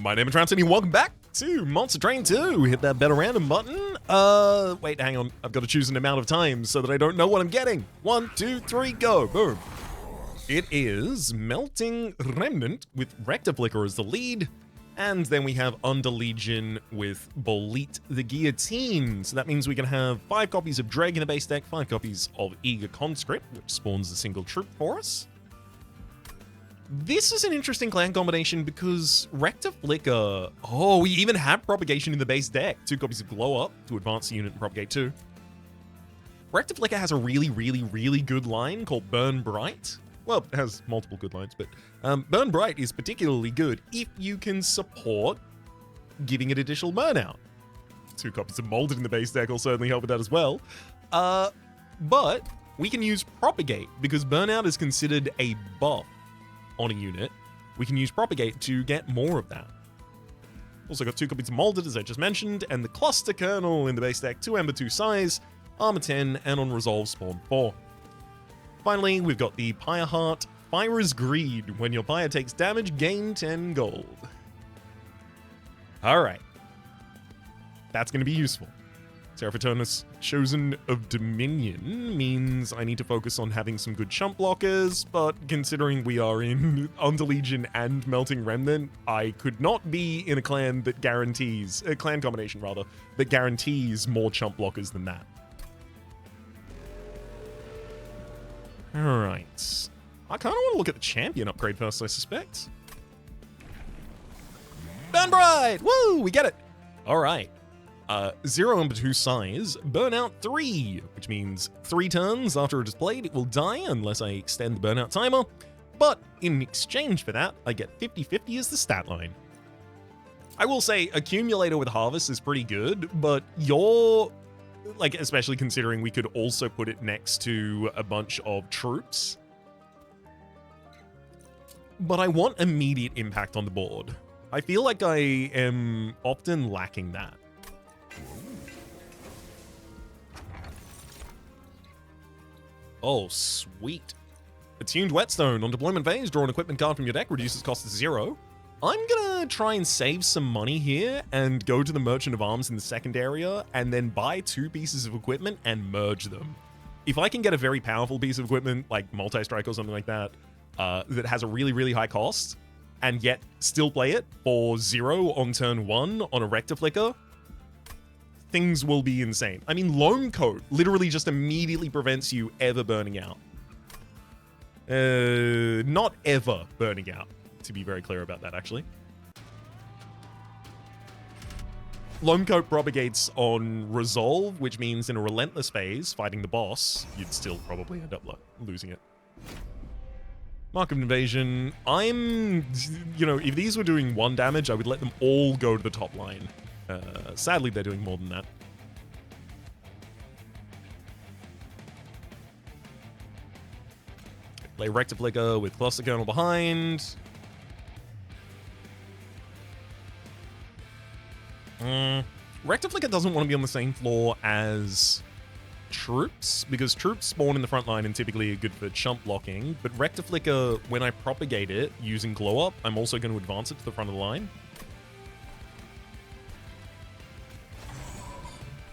My name is Rhapsody, and welcome back to Monster Train 2. Hit that better random button. Wait, hang on. I've got to choose an amount of times so that I don't know what I'm getting. 1, 2, 3, go. Boom. It is Melting Remnant with Rectiflicker as the lead. And then we have Under Legion with Bolit the Guillotine. So that means we can have 5 copies of Dreg in the base deck, 5 copies of Eager Conscript, which spawns a single troop for us. This is an interesting clan combination because Rectiflicker... Oh, we even have Propagation in the base deck. 2 copies of Glow Up to advance the unit and propagate 2. Rectiflicker has a really good line called Burn Bright. Well, it has multiple good lines, but Burn Bright is particularly good if you can support giving it additional burnout. 2 copies of Molded in the base deck will certainly help with that as well. But we can use Propagate because burnout is considered a buff on a unit. We can use Propagate to get more of that. Also got 2 copies of Molded, as I just mentioned, and the Cluster Kernel in the base deck, 2 Ember, 2 Size, Armor 10, and on Resolve spawn 4. Finally, we've got the Pyre Heart, Fire's Greed. When your Pyre takes damage, gain 10 gold. Alright. That's going to be useful. Terrafortunus Chosen of Dominion means I need to focus on having some good chump blockers, but considering we are in Under Legion and Melting Remnant, I could not be in a clan that guarantees, a clan combination rather, that guarantees more chump blockers than that. Alright. I kind of want to look at the champion upgrade first, I suspect. Burn Bright! Woo! We get it! Alright. 0 Ember 2 Size, Burnout 3, which means 3 turns after it is played, it will die unless I extend the burnout timer. But in exchange for that, I get 50/50 as the stat line. I will say, Accumulator with Harvest is pretty good, but like, especially considering we could also put it next to a bunch of troops. But I want immediate impact on the board. I feel like I am often lacking that. Oh, sweet. Attuned Whetstone. On deployment phase, draw an equipment card from your deck, reduces cost to 0. I'm gonna try and save some money here and go to the Merchant of Arms in the second area and then buy 2 pieces of equipment and merge them. If I can get a very powerful piece of equipment, like Multi-Strike or something like that, that has a really high cost, and yet still play it for 0 on turn 1 on a Rectiflicker, things will be insane. I mean, Loam Coat literally just immediately prevents you ever burning out. Not ever burning out, to be very clear about that, actually. Loam Coat propagates on Resolve, which means in a Relentless phase, fighting the boss, you'd still probably end up losing it. Mark of Invasion. If these were doing 1 damage, I would let them all go to the top line. Sadly, they're doing more than that. Play Rectiflicker with Cluster Kernel behind. Rectiflicker doesn't want to be on the same floor as troops, because troops spawn in the front line and typically are good for chump blocking, but Rectiflicker, when I propagate it using Glow Up, I'm also going to advance it to the front of the line.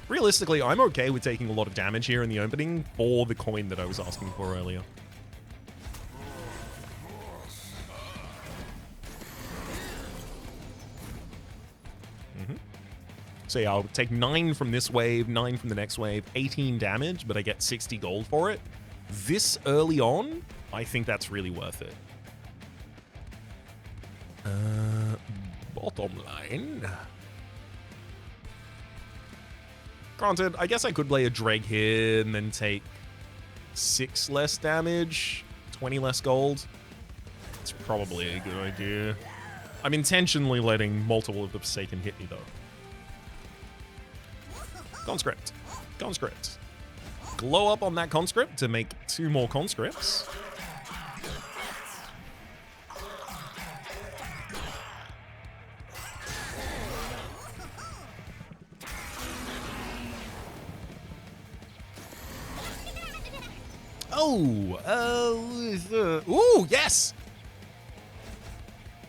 Realistically, I'm okay with taking a lot of damage here in the opening for the coin that I was asking for earlier. So yeah, I'll take 9 from this wave, 9 from the next wave, 18 damage, but I get 60 gold for it. This early on, I think that's really worth it. Bottom line. Granted, I guess I could play a Dreg here and then take 6 less damage, 20 less gold. It's probably a good idea. I'm intentionally letting multiple of the Forsaken hit me, though. Conscript. Conscript. Glow Up on that Conscript to make 2 more Conscripts. Oh, ooh, yes!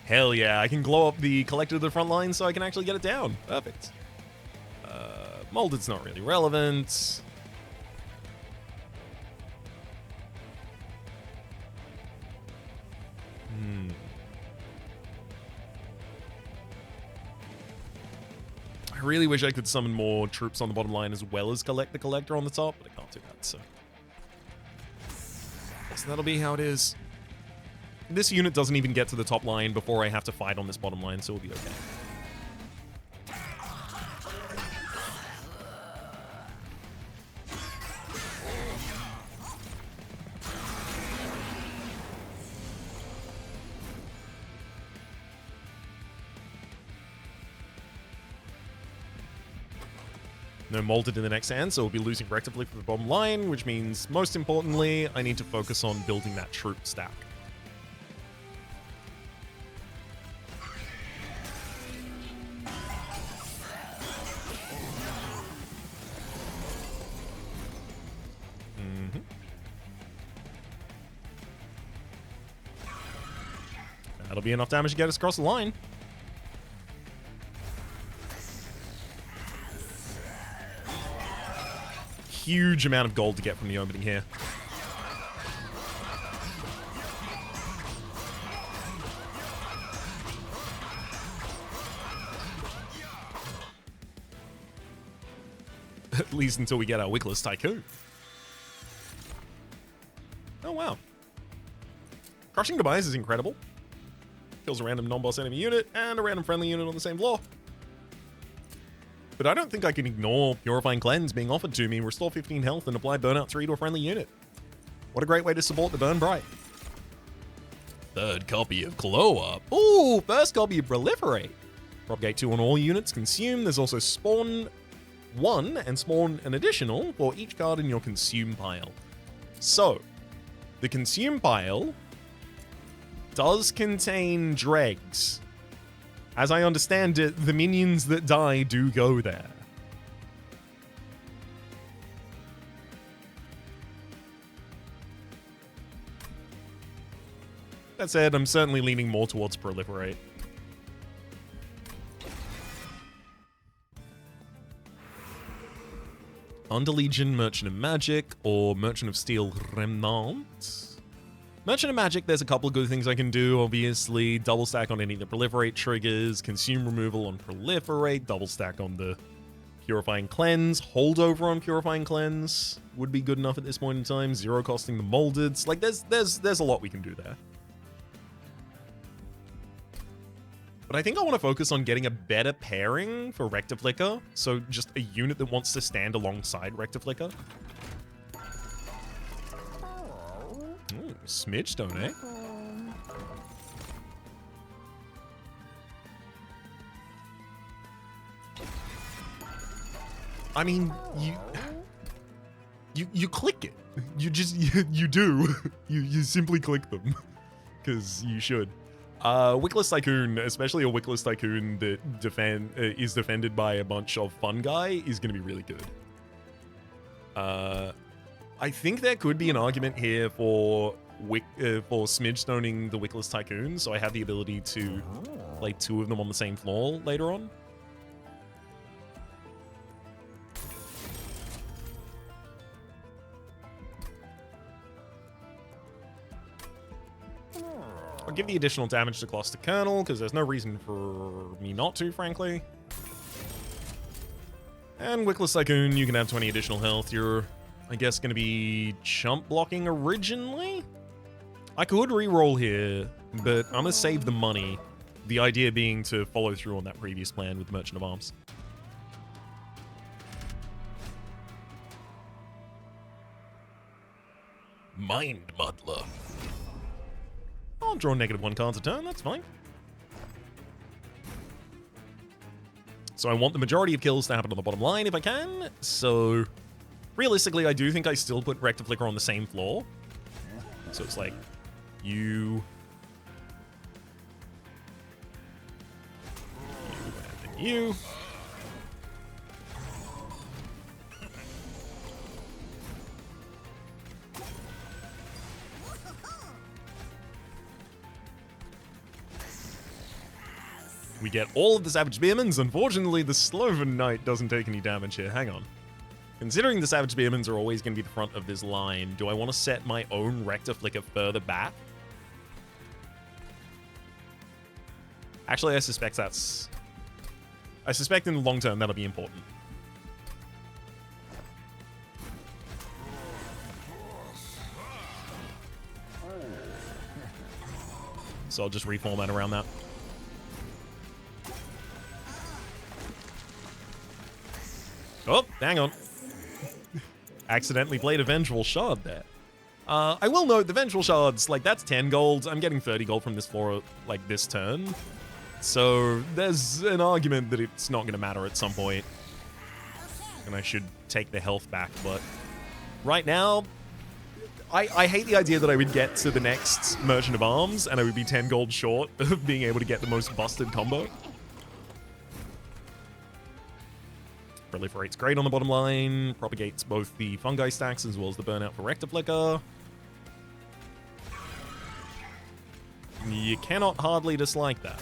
Hell yeah, I can glow up the collector to the front line so I can actually get it down. Perfect. Molded's not really relevant. I really wish I could summon more troops on the bottom line as well as collect the collector on the top, but I can't do that, so. Guess that'll be how it is. This unit doesn't even get to the top line before I have to fight on this bottom line, so we'll be okay. No molded in the next hand, so we'll be losing Rectifly for the bottom line, which means, most importantly, I need to focus on building that troop stack. That'll be enough damage to get us across the line. Huge amount of gold to get from the opening here. At least until we get our Wickless Tycoon. Oh, wow. Crushing Demise is incredible. Kills a random non-boss enemy unit and a random friendly unit on the same floor. But I don't think I can ignore Purifying Cleanse being offered to me, restore 15 health, and apply Burnout 3 to a friendly unit. What a great way to support the Burn Bright. Third copy of Glow Up. Ooh, first copy of Proliferate. Propagate 2 on all units, consume. There's also Spawn 1 and Spawn an additional for each card in your Consume pile. So, the Consume pile does contain dregs. As I understand it, the minions that die do go there. That said, I'm certainly leaning more towards Proliferate. Underlegion, Merchant of Magic, or Merchant of Steel Remnant. Merchant of Magic, there's a couple of good things I can do, obviously. Double stack on any of the Proliferate triggers, Consume Removal on Proliferate, double stack on the Purifying Cleanse, Holdover on Purifying Cleanse would be good enough at this point in time. Zero costing the Molded. Like, there's a lot we can do there. But I think I want to focus on getting a better pairing for Rectiflicker, so just a unit that wants to stand alongside Rectiflicker. Smidgestone, eh? I mean, you click it. You do. You simply click them. Because you should. Wickless Tycoon, especially a Wickless Tycoon that is defended by a bunch of fungi, is going to be really good. I think there could be an argument here for smidgestoning the Wickless Tycoon, so I have the ability to play 2 of them on the same floor later on. I'll give the additional damage to Cluster Colonel, because there's no reason for me not to, frankly. And Wickless Tycoon, you can have 20 additional health. You're, I guess, going to be chump blocking originally? I could reroll here, but I'm going to save the money. The idea being to follow through on that previous plan with Merchant of Arms. Mind Muddler. I'll draw -1 cards a turn, that's fine. So I want the majority of kills to happen on the bottom line if I can. So realistically, I do think I still put Rectiflicker on the same floor. So it's like, you and then you. we get all of the Savage Spearmans. Unfortunately, the Sloven Knight doesn't take any damage here. Hang on. Considering the Savage Spearmans are always going to be the front of this line, do I want to set my own Rector Flicker further back? Actually, I suspect in the long term that'll be important. So I'll just reformat around that. Oh, hang on. Accidentally played a Vengeful Shard there. I will note the Vengeful Shards, like, that's 10 gold. I'm getting 30 gold from this floor, like, this turn. So there's an argument that it's not going to matter at some point. And I should take the health back, but right now, I hate the idea that I would get to the next Merchant of Arms and I would be 10 gold short of being able to get the most busted combo. Proliferate's great on the bottom line, propagates both the fungi stacks as well as the burnout for Rector Flicker. You cannot hardly dislike that.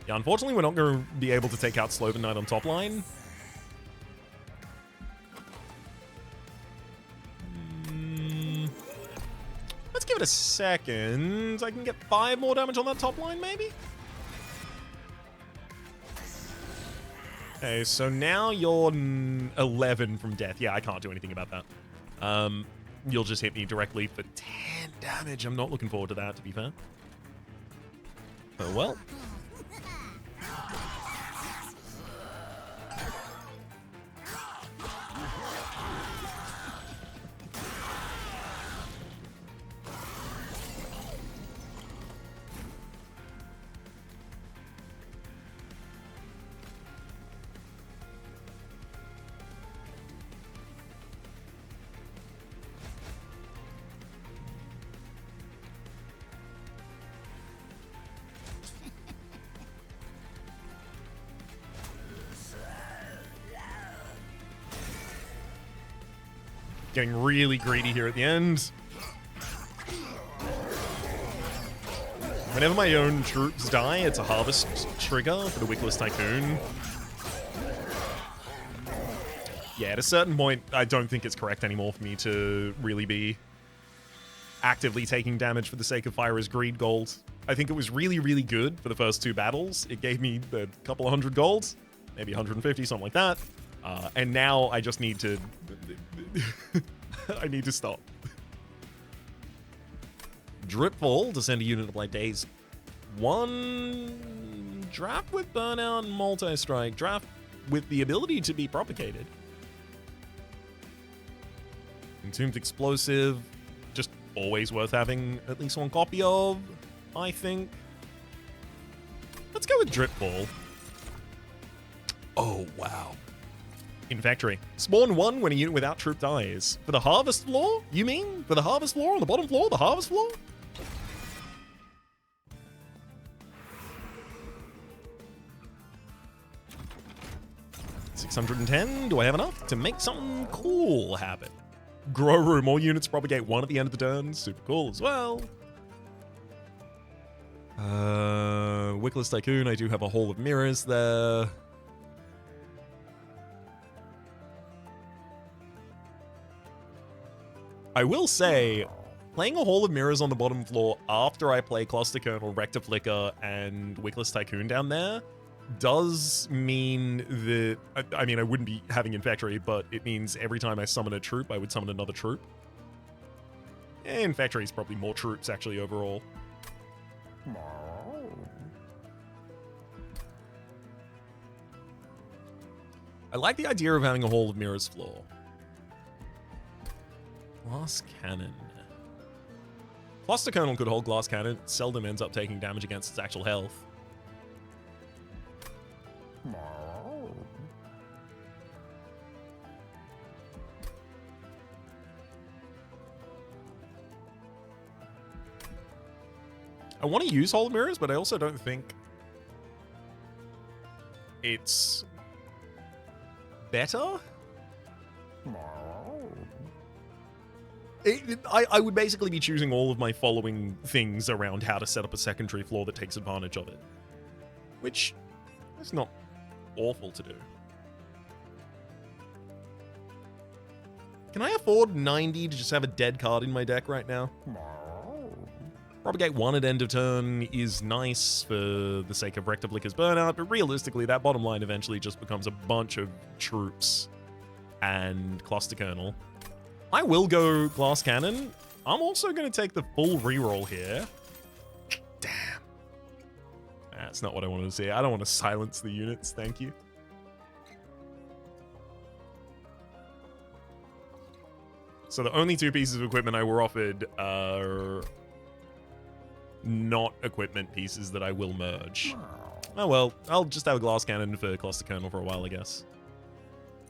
Yeah, unfortunately, we're not going to be able to take out Sloven Knight on top line. Let's give it a second. I can get 5 more damage on that top line, maybe? Okay, so now you're 11 from death. Yeah, I can't do anything about that. You'll just hit me directly for 10 damage. I'm not looking forward to that, to be fair. Oh, well. Getting really greedy here at the end. Whenever my own troops die, it's a harvest trigger for the Wickless Tycoon. Yeah, at a certain point, I don't think it's correct anymore for me to really be actively taking damage for the sake of Fyra's greed gold. I think it was really, really good for the first 2 battles. It gave me a couple of 100 gold, maybe 150, something like that. And now I just need to... I need to stop. Dripfall to send a unit to play days 1. Draft with burnout and multi-strike. Draft with the ability to be propagated. Entombed Explosive. Just always worth having at least 1 copy of, I think. Let's go with Dripfall. Oh, wow. Infectory. Spawn 1 when a unit without troop dies. For the harvest floor? You mean? For the harvest floor on the bottom floor? The harvest floor? $610. Do I have enough to make something cool happen? Grow room. All units propagate 1 at the end of the turn. Super cool as well. Wickless Tycoon. I do have a Hall of Mirrors there. I will say, playing a Hall of Mirrors on the bottom floor after I play Cluster Kernel, Rector Flicker, and Wickless Tycoon down there does mean that... I mean, I wouldn't be having Infectory, but it means every time I summon a troop, I would summon another troop. Infectory is probably more troops, actually, overall. I like the idea of having a Hall of Mirrors floor. Glass Cannon. Cluster Kernel could hold Glass Cannon. It seldom ends up taking damage against its actual health. I want to use Hall of Mirrors, but I also don't think it's better? I would basically be choosing all of my following things around how to set up a secondary floor that takes advantage of it. Which is not awful to do. Can I afford 90 to just have a dead card in my deck right now? Propagate 1 at end of turn is nice for the sake of Rector Flicker's burnout, but realistically, that bottom line eventually just becomes a bunch of troops and Cluster Kernel. I will go Glass Cannon. I'm also going to take the full reroll here. Damn. That's not what I wanted to see. I don't want to silence the units, thank you. So the only 2 pieces of equipment I were offered are not equipment pieces that I will merge. Oh well, I'll just have a Glass Cannon for Cluster Kernel for a while, I guess.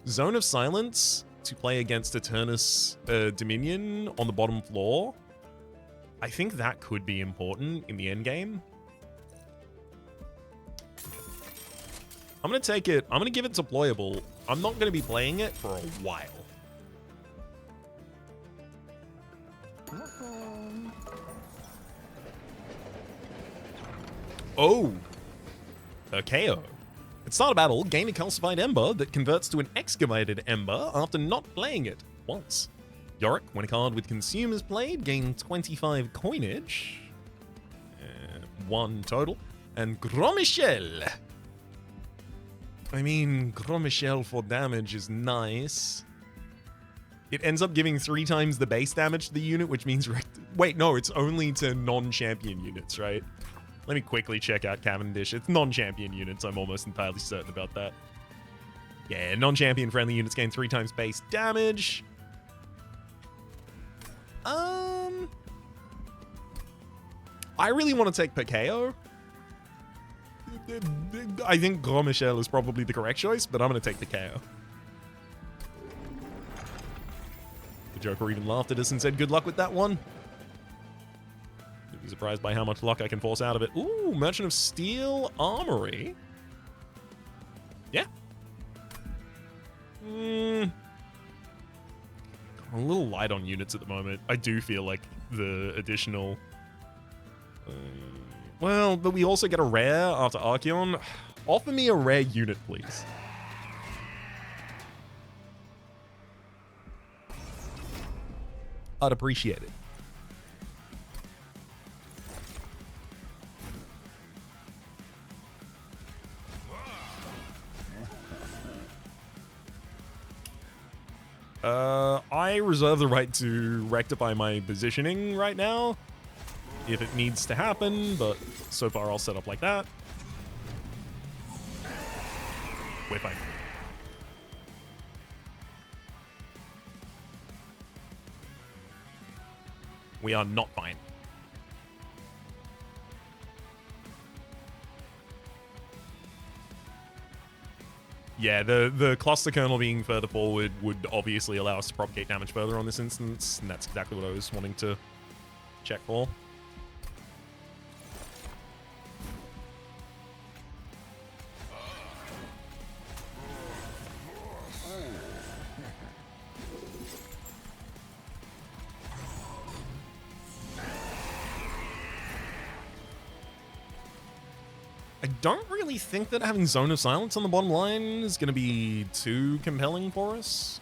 Zone of Silence to play against Eternus Dominion on the bottom floor. I think that could be important in the endgame. I'm going to take it. I'm going to give it deployable. I'm not going to be playing it for a while. Oh, a KO. At start of battle, gain a calcified ember that converts to an excavated ember after not playing it once. Yorick, when a card with consume is played, gain 25 coinage. 1 total. And Gromichel. I mean, Gromichel for damage is nice. It ends up giving 3 times the base damage to the unit, which means... Wait, no, it's only to non-champion units, right? Let me quickly check out Cavendish. It's non-champion units. I'm almost entirely certain about that. Yeah, non-champion friendly units gain 3 times base damage. I really want to take Pekao. I think Gros Michel is probably the correct choice, but I'm going to take Pekao. The Joker even laughed at us and said good luck with that one. You'll be surprised by how much luck I can force out of it. Ooh, Merchant of Steel Armory. Yeah. I'm a little light on units at the moment. I do feel like the additional... well, but we also get a rare after Archeon. Offer me a rare unit, please. I'd appreciate it. I reserve the right to rectify my positioning right now if it needs to happen, but so far I'll set up like that. We're fine. We are not fine. Yeah, the cluster kernel being further forward would obviously allow us to propagate damage further on this instance, and that's exactly what I was wanting to check for. I don't really think that having Zone of Silence on the bottom line is going to be too compelling for us.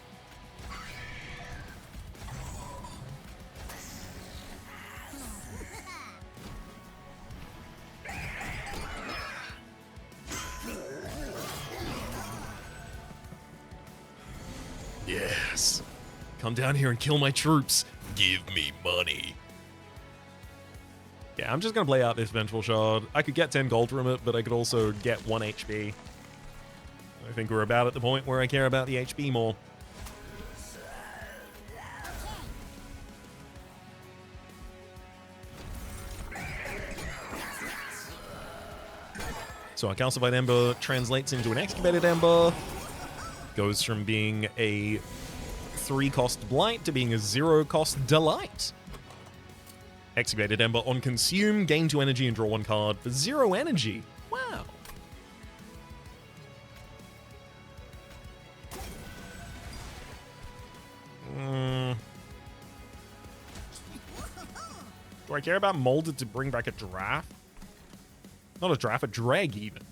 Yes. Come down here and kill my troops. Give me money. Yeah, I'm just going to play out this Vengeful Shard. I could get 10 gold from it, but I could also get 1 HP. I think we're about at the point where I care about the HP more. So our Calcified Ember translates into an Excavated Ember. Goes from being a 3-cost Blight to being a 0-cost Delight. Excavated Ember on consume, gain 2 energy and draw 1 card for 0 energy. Wow. Do I care about molded to bring back a draft? Not a draft, a dreg even.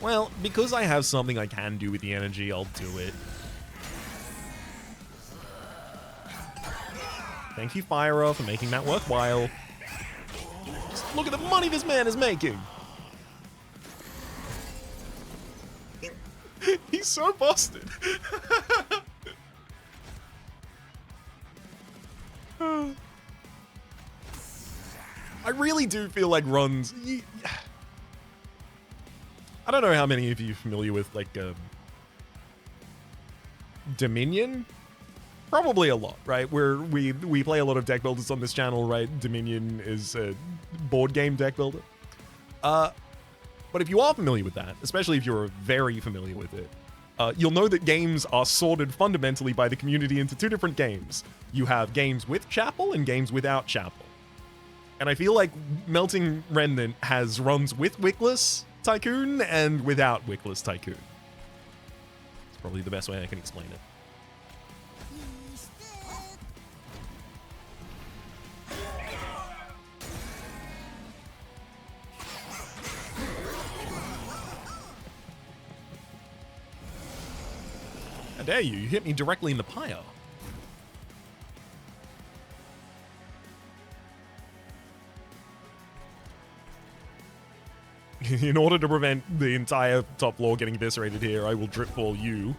Well, because I have something I can do with the energy, I'll do it. Thank you, Fyra, for making that worthwhile. Just look at the money this man is making. He's so busted. I really do feel like runs... I don't know how many of you are familiar with, like, Dominion? Probably a lot, right? We play a lot of deck builders on this channel, right? Dominion is a board game deck builder. But if you are familiar with that, especially if you're very familiar with it, you'll know that games are sorted fundamentally by the community into two different games. You have games with Chapel and games without Chapel. And I feel like Melting Remnant has runs with Wickless Tycoon and without Wickless Tycoon. It's probably the best way I can explain it. How dare you? You hit me directly in the pyre. In order to prevent the entire top floor getting eviscerated here, I will drip ball you.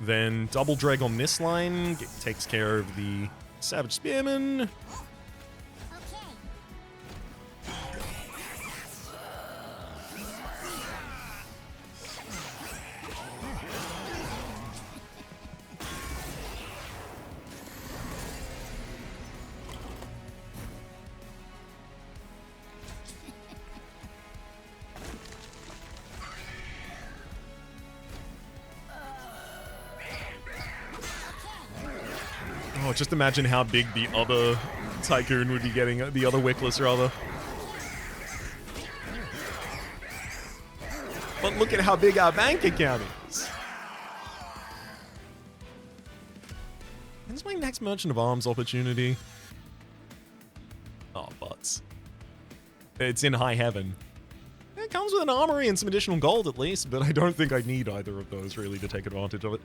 Then double drag on this line. Takes care of the Savage Spearman. Oh, just imagine how big the other Tycoon would be getting, the other Wickless rather. But look at how big our bank account is. When's my next Merchant of Arms opportunity? Oh, butts. It's in high heaven. It comes with an armory and some additional gold at least, but I don't think I need either of those really to take advantage of it.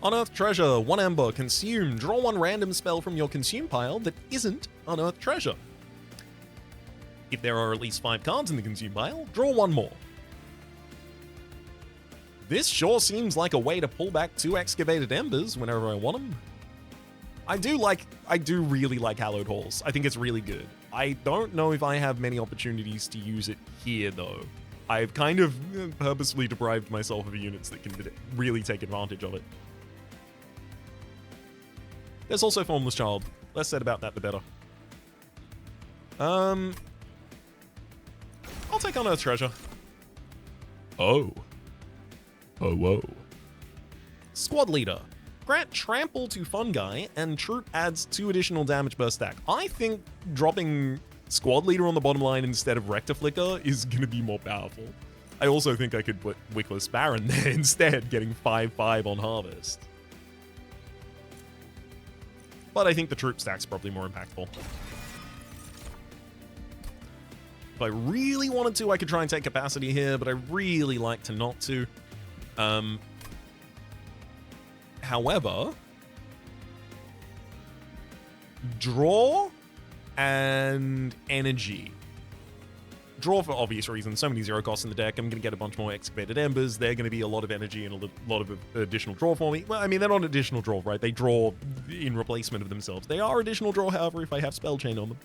Unearthed Treasure, 1 Ember, consume. Draw 1 random spell from your consume pile that isn't Unearthed Treasure. If there are at least 5 cards in the consume pile, draw 1 more. This sure seems like a way to pull back 2 Excavated Embers whenever I want them. I do really like Hallowed Halls. I think it's really good. I don't know if I have many opportunities to use it here, though. I've kind of purposefully deprived myself of units that can really take advantage of it. There's also Formless Child. Less said about that, the better. I'll take Unearthed Treasure. Oh. Oh, whoa. Squad Leader. Grant Trample to Fungi, and Troop adds 2 additional damage per stack. I think dropping Squad Leader on the bottom line instead of Rectiflicker is going to be more powerful. I also think I could put Wickless Baron there instead, getting 5/5 on Harvest. But I think the troop stack's probably more impactful. If I really wanted to, I could try and take capacity here, but I really like to not to. However, draw and energy. Draw for obvious reasons. So many 0 costs in the deck. I'm going to get a bunch more Excavated Embers. They're going to be a lot of energy and a lot of additional draw for me. Well, I mean, they're not additional draw, right? They draw in replacement of themselves. They are additional draw, however, if I have Spell Chain on them.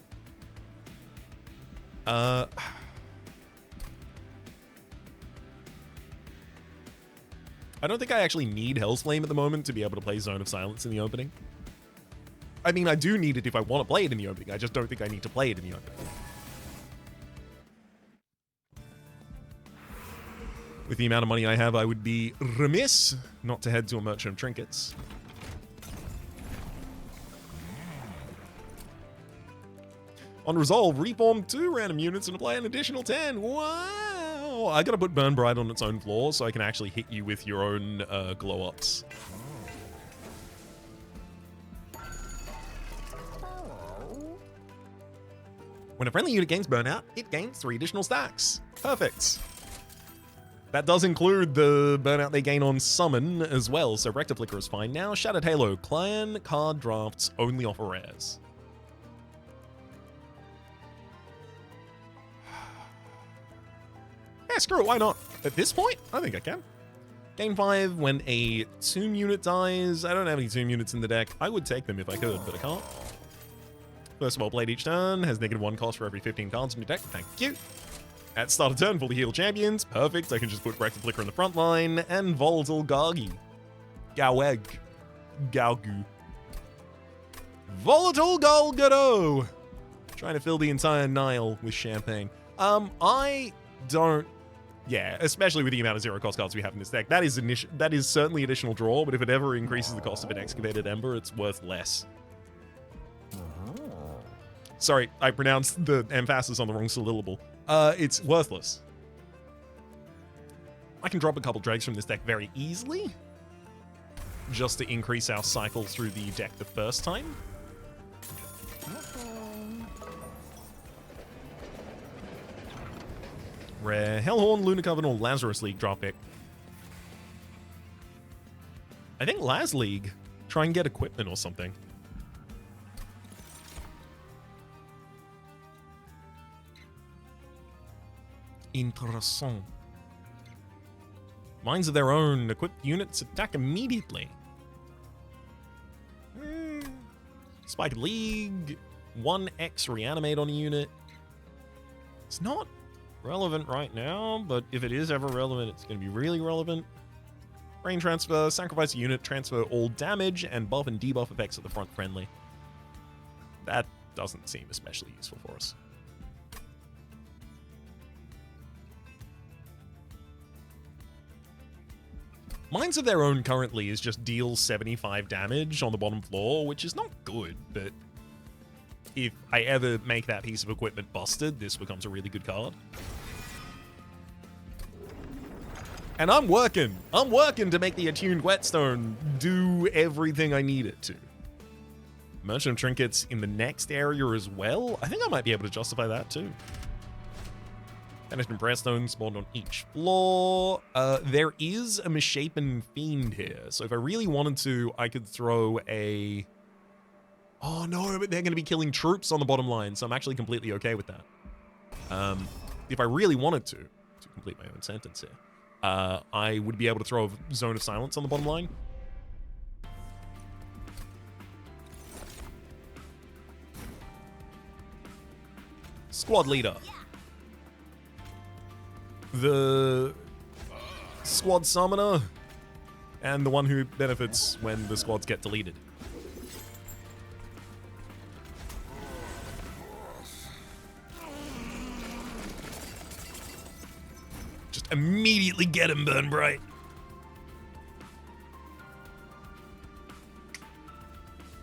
I don't think I actually need Hell's Flame at the moment to be able to play Zone of Silence in the opening. I mean, I do need it if I want to play it in the opening. I just don't think I need to play it in the opening. With the amount of money I have, I would be remiss not to head to a Merchant of Trinkets. On resolve, reform 2 random units and apply an additional 10. Wow! I gotta put Burn Bright on its own floor so I can actually hit you with your own glow-ups. When a friendly unit gains Burnout, it gains 3 additional stacks. Perfect. That does include the burnout they gain on summon as well, so Rector Flicker is fine now. Shattered Halo, clan card drafts only offer rares. Yeah, screw it, why not? At this point, I think I can. Gain 5 when a tomb unit dies. I don't have any tomb units in the deck. I would take them if I could, but I can't. First of all, played each turn, has -1 cost for every 15 cards in your deck. Thank you. At start of turn, fully heal champions. Perfect. I can just put Rector Flicker in the front line. And Volatile Gargi. Gaweg. Galgu. Volatile Golgado! Trying to fill the entire Nile with champagne. I don't... Yeah, especially with the amount of 0-cost cards we have in this deck. That is certainly additional draw, but if it ever increases the cost of an Excavated Ember, it's worth less. Sorry, I pronounced the emphasis on the wrong syllable. It's worthless. I can drop a couple dregs from this deck very easily, just to increase our cycle through the deck the first time. Rare Hellhorn, Lunar Coven, or Lazarus League drop pick. I think Laz League. Try and get equipment or something. Interessant. Minds of their own. Equipped units attack immediately. Spike League. 1x reanimate on a unit. It's not relevant right now, but if it is ever relevant, it's going to be really relevant. Brain transfer. Sacrifice a unit. Transfer all damage and buff and debuff effects at the front friendly. That doesn't seem especially useful for us. Minds of Their Own currently is just deals 75 damage on the bottom floor, which is not good, but if I ever make that piece of equipment busted, this becomes a really good card. And I'm working to make the Attuned Whetstone do everything I need it to. Merchant of Trinkets in the next area as well. I think I might be able to justify that too. Banishment Breaststone spawned on each floor. There is a Misshapen Fiend here, so if I really wanted to, I could throw a... Oh no, but they're going to be killing troops on the bottom line, so I'm actually completely okay with that. If I really wanted to complete my own sentence here, I would be able to throw a Zone of Silence on the bottom line. Squad Leader. The Squad Summoner, and the one who benefits when the squads get deleted. Just immediately get him, Burn Bright.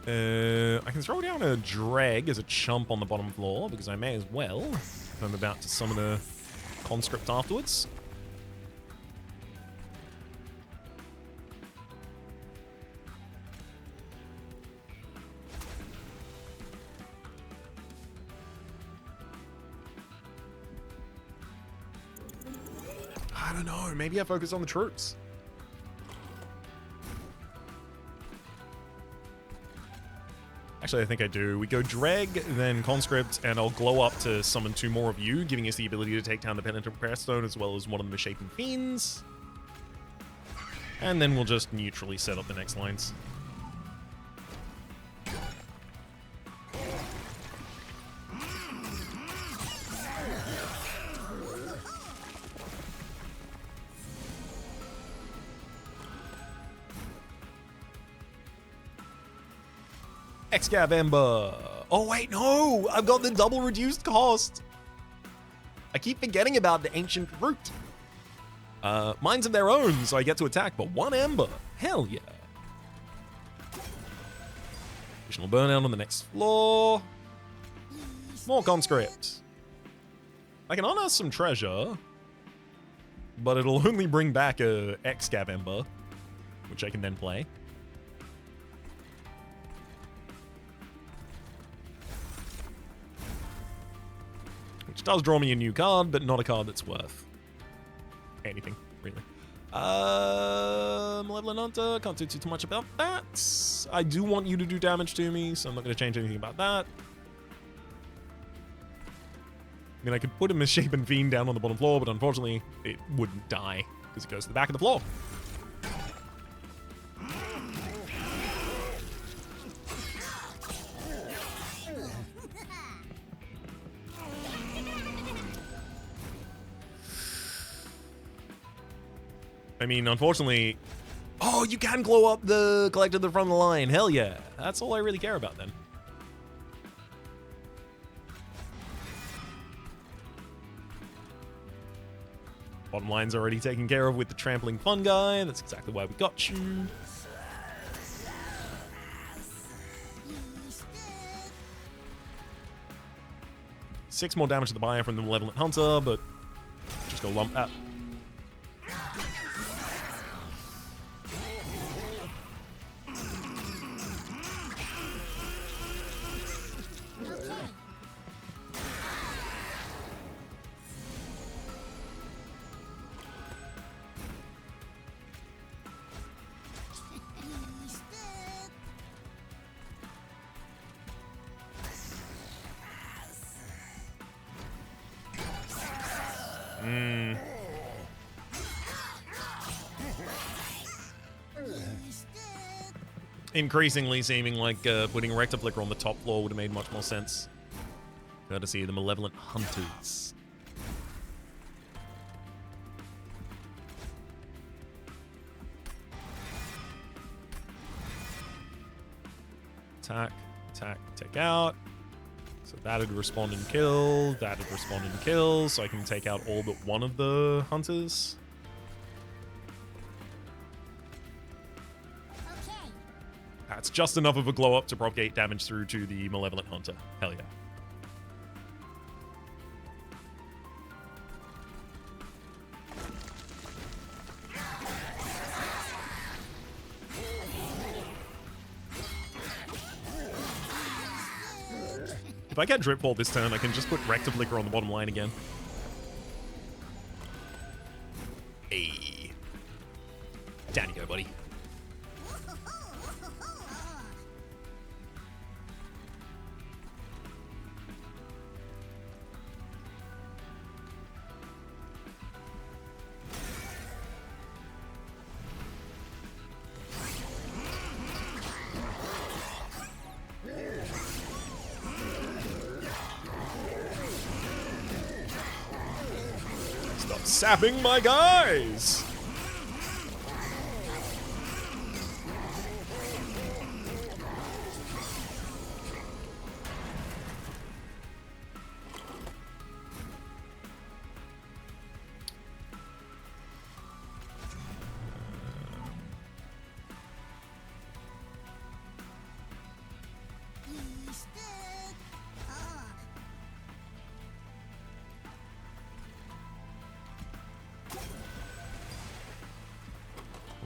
I can throw down a drag as a chump on the bottom floor, because I may as well, if I'm about to summon a conscript afterwards. I don't know, maybe I focus on the troops. Actually, I think I do. We go drag, then conscript, and I'll glow up to summon 2 more of you, giving us the ability to take down the Penitent Pressstone as well as one of the Misshapen Fiends. And then we'll just neutrally set up the next lines. Excav Ember. Oh wait, no! I've got the double reduced cost. I keep forgetting about the Ancient Root. Minds of Their Own, so I get to attack, but 1 Ember. Hell yeah. Additional burnout on the next floor. More conscript. I can unearth some treasure, but it'll only bring back a Excav Ember, which I can then play. Which does draw me a new card, but not a card that's worth anything, really. Malevolent Hunter, can't do too much about that. I do want you to do damage to me, so I'm not going to change anything about that. I mean, I could put a Misshapen Fiend down on the bottom floor, but unfortunately, it wouldn't die, because it goes to the back of the floor. I mean, unfortunately... Oh, you can glow up the collector from the line. Hell yeah. That's all I really care about then. Bottom line's already taken care of with the trampling fungi. That's exactly why we got you. Six more damage to the buyer from the Malevolent Hunter, but just go lump that. Increasingly seeming like putting Rectiflicker on the top floor would have made much more sense. Courtesy of the Malevolent Hunters. Attack, attack, take out. So that'd respond and kill, that'd respond and kill, so I can take out all but one of the hunters. That's just enough of a glow up to propagate damage through to the Malevolent Hunter. Hell yeah. If I get Dripfall this turn, I can just put Rectiflicker on the bottom line again. Hey. Down you go, buddy. Sapping my guys!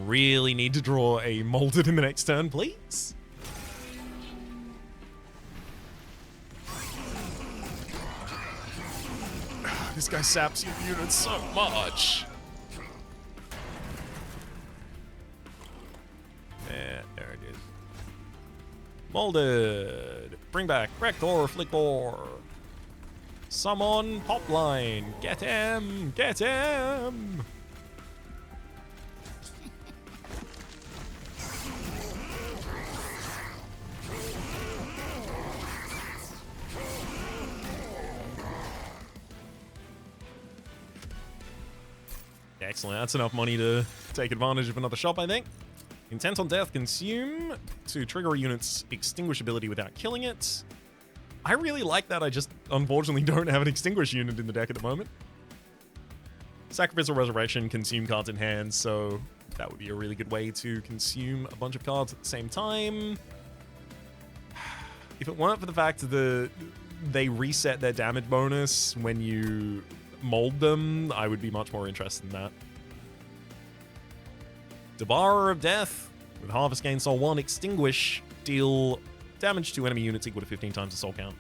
Really need to draw a Molded in the next turn, please. This guy saps your units so much. Yeah, there it is. Molded. Bring back Rector, Flickor. Summon Popline. Get him! Get him! Excellent, that's enough money to take advantage of another shop, I think. Intent on Death, consume to trigger a unit's extinguishability without killing it. I really like that, I just unfortunately don't have an extinguish unit in the deck at the moment. Sacrificial Resurrection, consume cards in hand, so that would be a really good way to consume a bunch of cards at the same time. If it weren't for the fact that they reset their damage bonus when you mold them, I would be much more interested in that. Devourer of Death. With Harvest Gain Soul 1, Extinguish. Deal damage to enemy units equal to 15 times the soul count.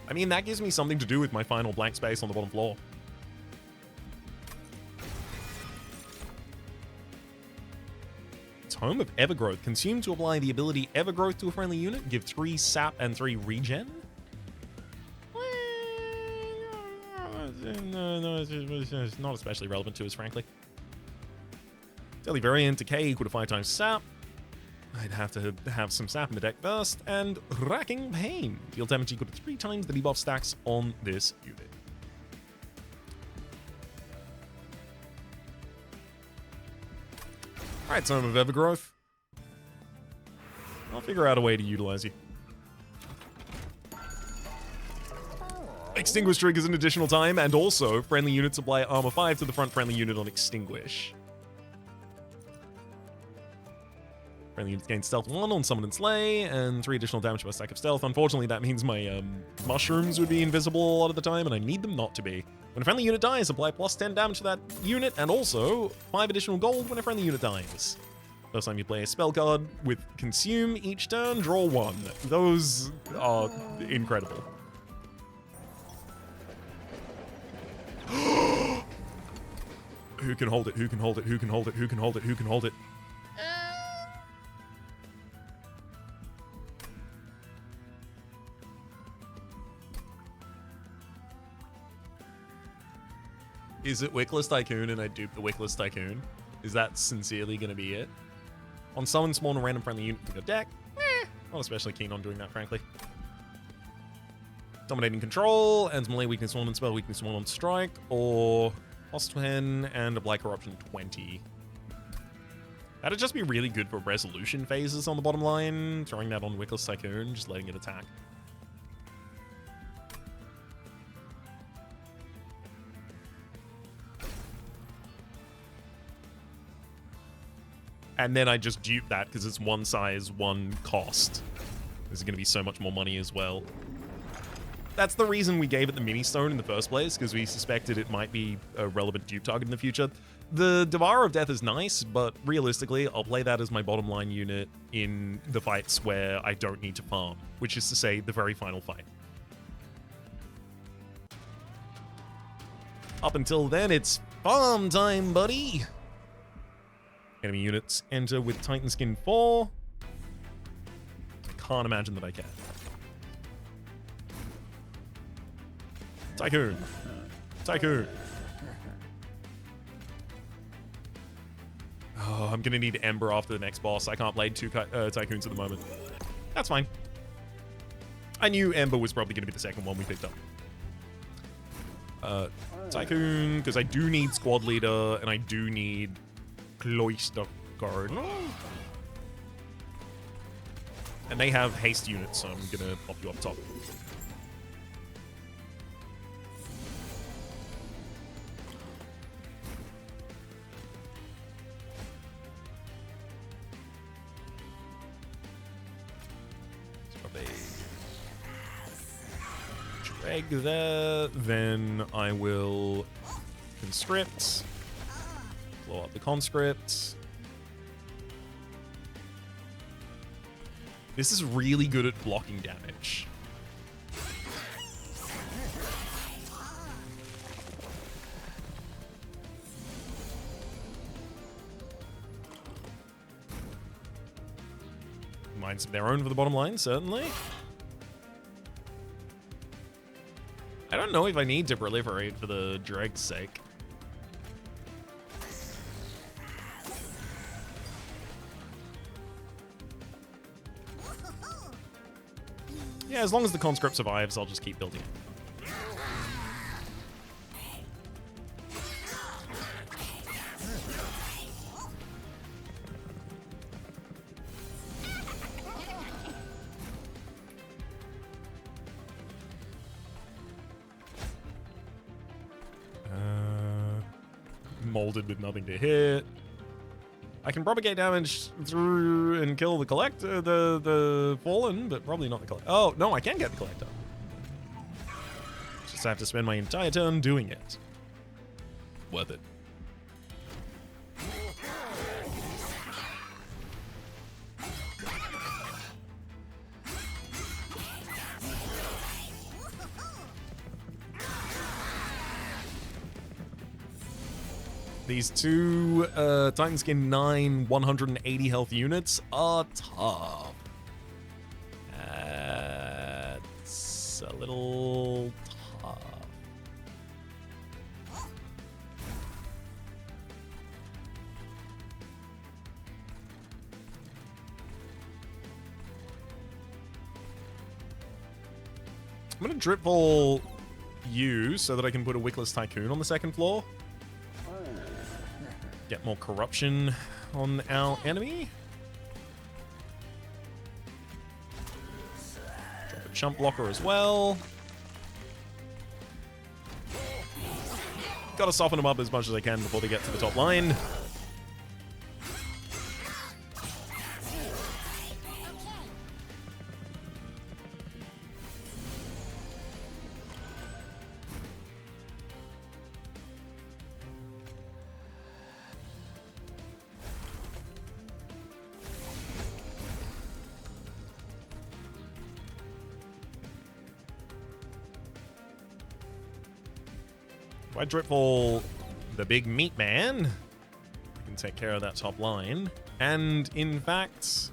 I mean, that gives me something to do with my final blank space on the bottom floor. Tome of Evergrowth. Consume to apply the ability Evergrowth to a friendly unit. Give 3 sap and 3 regen. No, it's not especially relevant to us, frankly. Daily Variant Decay equal to 5 times sap. I'd have to have some sap in the deck first. And Racking Pain. Deal damage equal to 3 times the debuff stacks on this unit. Alright, Tome of Evergrowth. I'll figure out a way to utilize you. Extinguish triggers an additional time, and also friendly units apply armor 5 to the front friendly unit on Extinguish. Friendly units gain stealth 1 on Summon and Slay, and 3 additional damage per stack of stealth. Unfortunately, that means my mushrooms would be invisible a lot of the time, and I need them not to be. When a friendly unit dies, apply plus 10 damage to that unit, and also 5 additional gold when a friendly unit dies. First time you play a spell card with Consume each turn, draw 1. Those are incredible. Who can hold it? Who can hold it? Who can hold it? Who can hold it? Who can hold it? Is it Wickless Tycoon and I dupe the Wickless Tycoon? Is that sincerely going to be it? On summon, spawn a random friendly unit from your deck? Not especially keen on doing that, frankly. Dominating Control, ends melee weakness 1 on spell, weakness 1 on strike, or plus 10 and apply corruption 20. That'd just be really good for resolution phases on the bottom line. Throwing that on Wickless Tycoon, just letting it attack. And then I just dupe that because it's one size, one cost. This is going to be so much more money as well. That's the reason we gave it the mini stone in the first place, because we suspected it might be a relevant dupe target in the future. The Devourer of Death is nice, but realistically, I'll play that as my bottom line unit in the fights where I don't need to farm, which is to say, the very final fight. Up until then, it's farm time, buddy! Enemy units enter with Titan Skin 4. I can't imagine that I can. Tycoon. Tycoon. Oh, I'm gonna need Ember after the next boss. I can't play 2 Tycoons at the moment. That's fine. I knew Ember was probably gonna be the second one we picked up. Tycoon, because I do need Squad Leader, and I do need Cloister Guard. And they have haste units, so I'm gonna pop you up top. Drag there, then I will conscript. Blow up the conscript. This is really good at blocking damage. Minds of their own for the bottom line, certainly. I don't know if I need to proliferate for the Dreg's sake. Yeah, as long as the conscript survives, I'll just keep building it. Molded with nothing to hit. I can propagate damage through and kill the collector, the fallen, but probably not the collector. Oh, no, I can get the collector. Just have to spend my entire turn doing it. Worth it. These two Titan Skin 9 180 health units are tough. It's a little tough. I'm going to drip ball you so that I can put a Wickless Tycoon on the second floor. Get more corruption on our enemy. Drop a chump blocker as well. Gotta soften them up as much as I can before they get to the top line. If I drip ball the big meat man, I can take care of that top line. And in fact,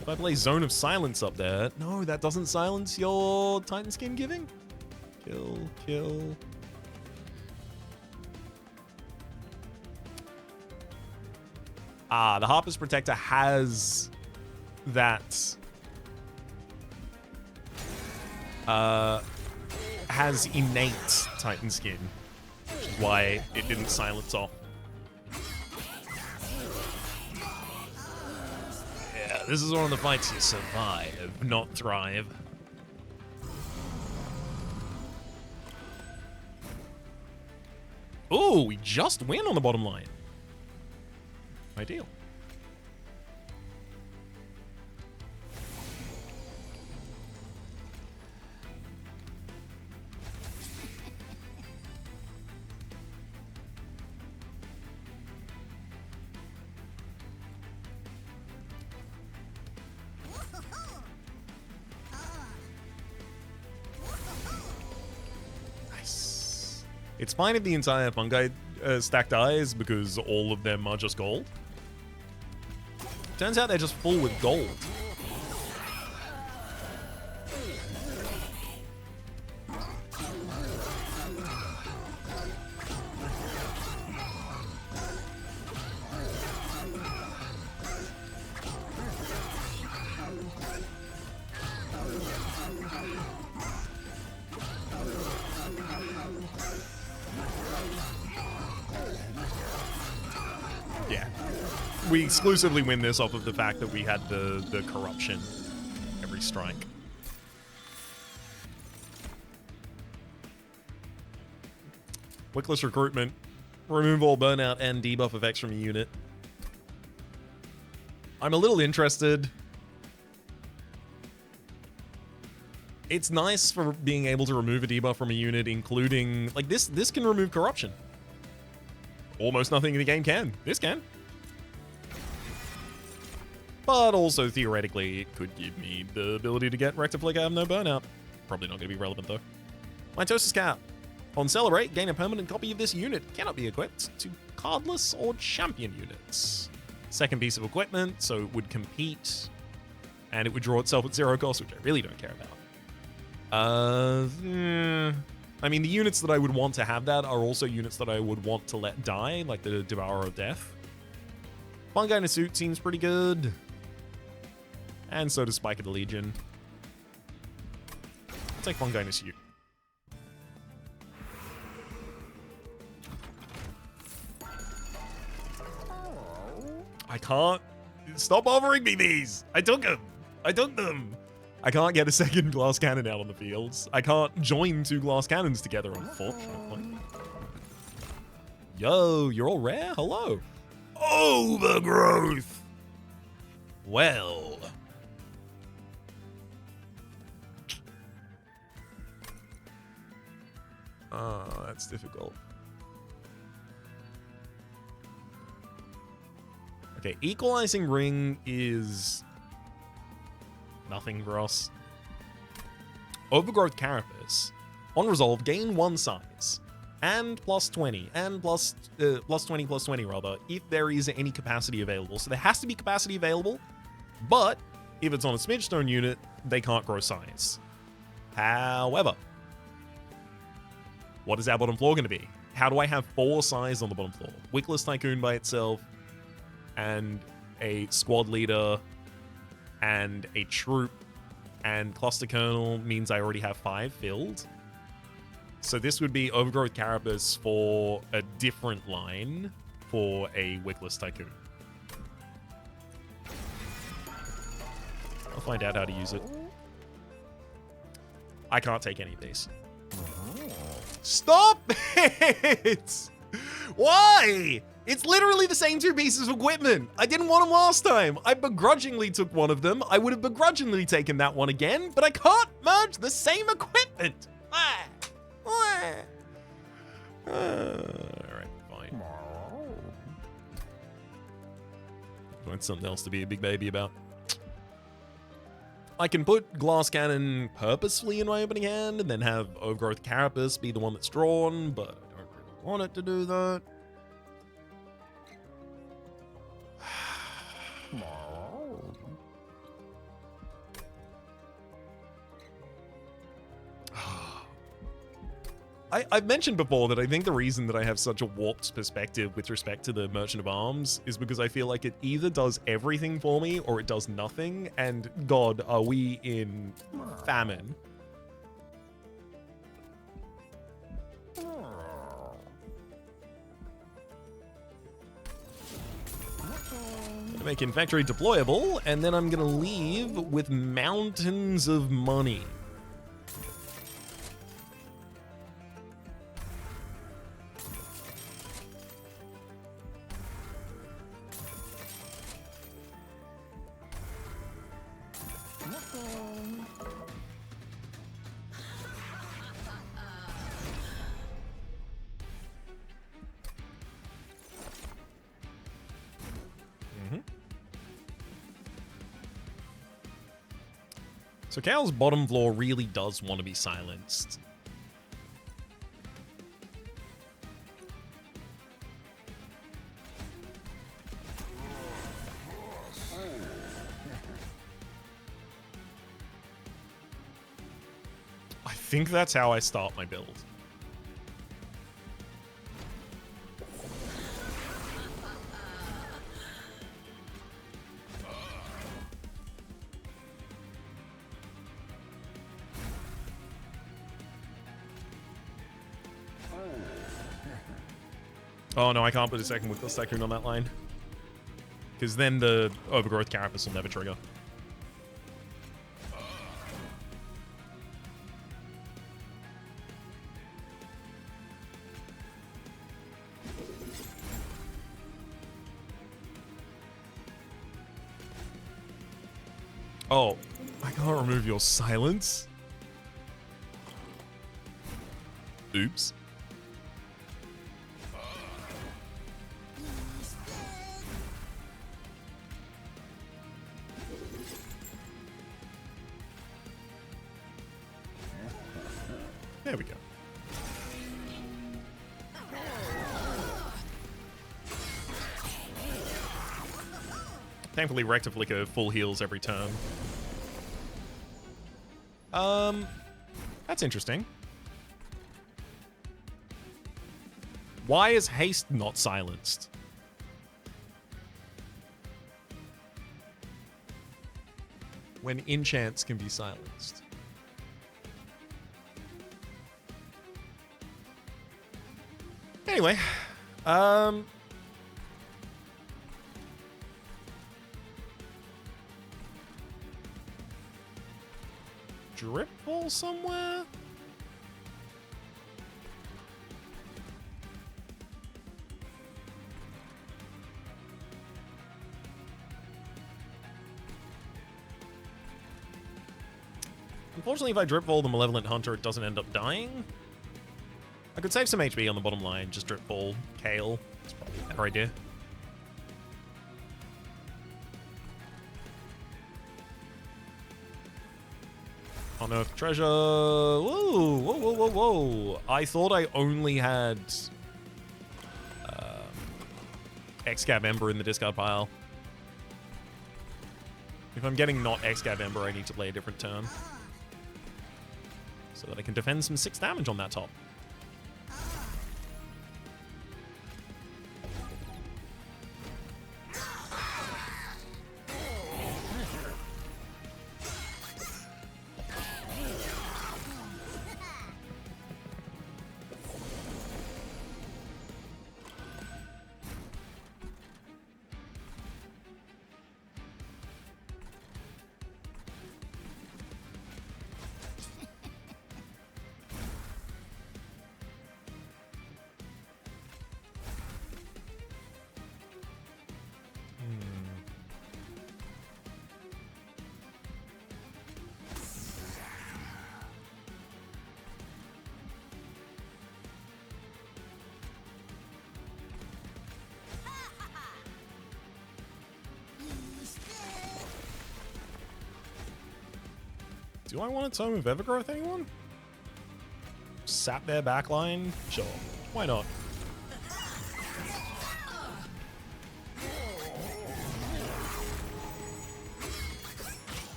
if I play Zone of Silence up there, no, that doesn't silence your Titan Skin giving. Kill, kill. Ah, the Harper's Protector has that has innate Titan Skin, which is why it didn't silence off. Yeah, this is one of the fights you survive, not thrive. Ooh, we just win on the bottom line. Ideal. It's fine if the entire fungi stack dies because all of them are just gold. Turns out they're just full with gold. We exclusively win this off of the fact that we had the corruption every strike. Wickless Recruitment. Remove all burnout and debuff effects from a unit. I'm a little interested. It's nice for being able to remove a debuff from a unit, including... Like, this can remove corruption. Almost nothing in the game can. This can. But also, theoretically, it could give me the ability to get Rectiflick out of no burnout. Probably not going to be relevant, though. Mitosis Cap. On Celebrate, gain a permanent copy of this unit. Cannot be equipped to cardless or champion units. Second piece of equipment, so it would compete. And it would draw itself at 0 cost, which I really don't care about. I mean, the units that I would want to have that are also units that I would want to let die, like the Devourer of Death. Fungi in a suit seems pretty good. And so does Spike of the Legion. I'll take Fungi in a suit. I can't. Stop offering me these. I took them. I took them. I can't get a second glass cannon out on the fields. I can't join 2 glass cannons together, unfortunately. Yo, you're all rare? Hello. Overgrowth! Well. Oh, that's difficult. Okay, Equalizing Ring is nothing for us. Overgrowth Carapace. On resolve, gain 1 size. And plus 20. And plus 20 plus 20 rather, if there is any capacity available. So there has to be capacity available, but if it's on a Smidgestone unit, they can't grow size. However, what is our bottom floor going to be? How do I have 4 size on the bottom floor? Wickless Tycoon by itself, and a squad leader, and a troop, and Cluster Colonel means I already have 5 filled. So this would be Overgrowth Carapace for a different line for a Wickless Tycoon. I'll find out how to use it. I can't take any of these. Stop it! Why? It's literally the same 2 pieces of equipment. I didn't want them last time. I begrudgingly took one of them. I would have begrudgingly taken that one again, but I can't merge the same equipment. Alright, fine. Find something else to be a big baby about. I can put Glass Cannon purposefully in my opening hand and then have Overgrowth Carapace be the one that's drawn, but I don't really want it to do that. I've mentioned before that I think the reason that I have such a warped perspective with respect to the Merchant of Arms is because I feel like it either does everything for me or it does nothing, and God, are we in famine. Gonna make Infactory deployable, and then I'm gonna leave with mountains of money. So Cal's bottom floor really does want to be silenced. I think that's how I start my build. Oh no, I can't put a second Wickless Tycoon on that line. Because then the Overgrowth Carapace will never trigger. Oh, I can't remove your silence? Oops. There we go. Thankfully, Rectiflicker full heals every turn. That's interesting. Why is haste not silenced? When enchants can be silenced. Anyway, drip hole somewhere? Unfortunately, if I drip ball the Malevolent Hunter, it doesn't end up dying. I could save some HP on the bottom line, just drip ball Kale. It's probably a better idea. Unearthed treasure. Whoa, whoa, whoa, whoa, whoa. I thought I only had Excab Ember in the discard pile. If I'm getting not Excab Ember, I need to play a different turn. So that I can defend some 6 damage on that top. Do I want a Tome of Evergrowth, anyone? Sap their backline? Sure. Why not?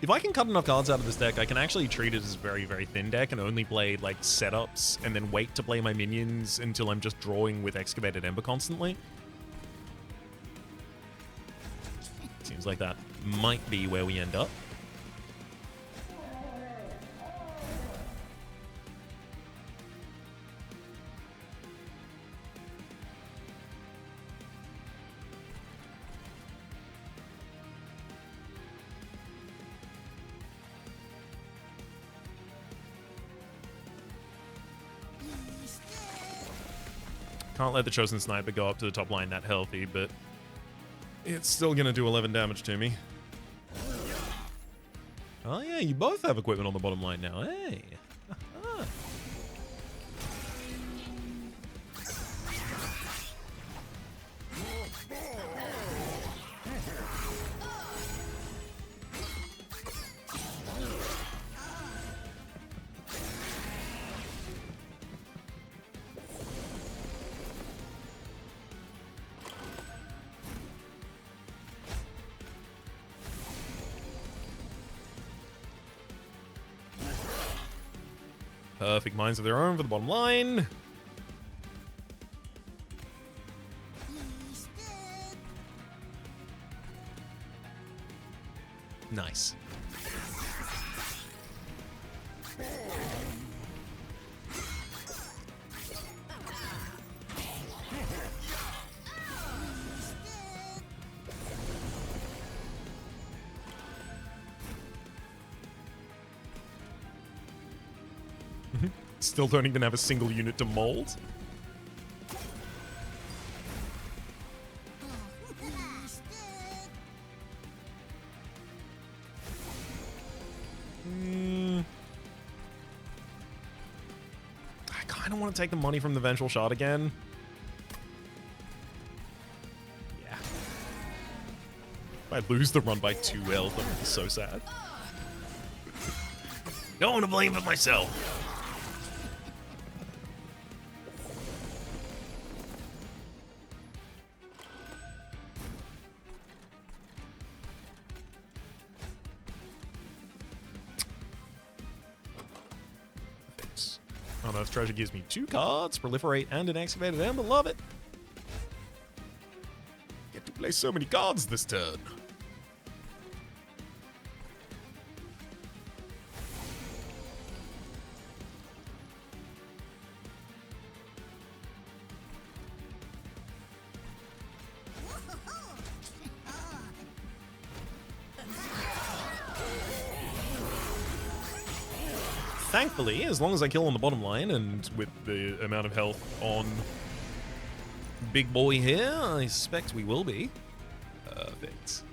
If I can cut enough cards out of this deck, I can actually treat it as a very, very thin deck and only play, like, setups and then wait to play my minions until I'm just drawing with Excavated Ember constantly. Seems like that might be where we end up. Can't let the Chosen Sniper go up to the top line that healthy, but it's still gonna do 11 damage to me. Oh yeah, you both have equipment on the bottom line now, hey! Perfect minds of their own for the bottom line. Nice. Still don't even have a single unit to mold. I kind of want to take the money from the Vengeful Shot again. Yeah. If I lose the run by 2 health, I'm gonna be so sad. Don't want to blame it myself. Unearthed Treasure gives me 2 cards, Proliferate and an Excavated Ember. Love it. Get to play so many cards this turn. Thankfully, as long as I kill on the bottom line, and with the amount of health on Big Boy here, I suspect we will be. Perfect.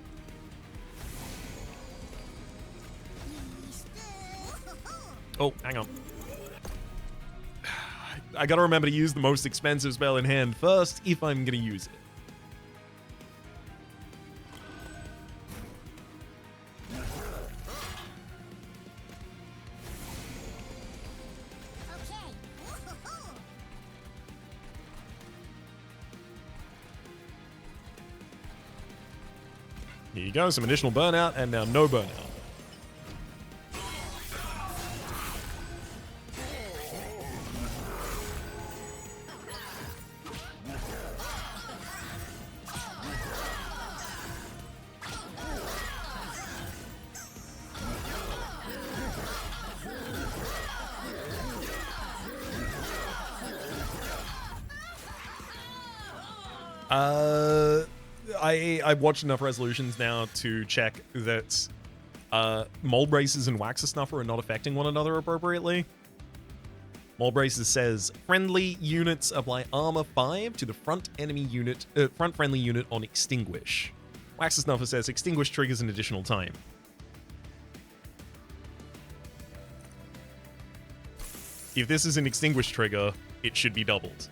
Oh, hang on. I gotta remember to use the most expensive spell in hand first if I'm gonna use it. Here you go, some additional burnout, and now no burnout. I've watched enough resolutions now to check that mold braces and waxer snuffer are not affecting one another appropriately. Mold braces says friendly units apply armor 5 to the front enemy unit, front friendly unit on extinguish. Waxer snuffer says extinguish triggers an additional time. If this is an extinguish trigger, it should be doubled.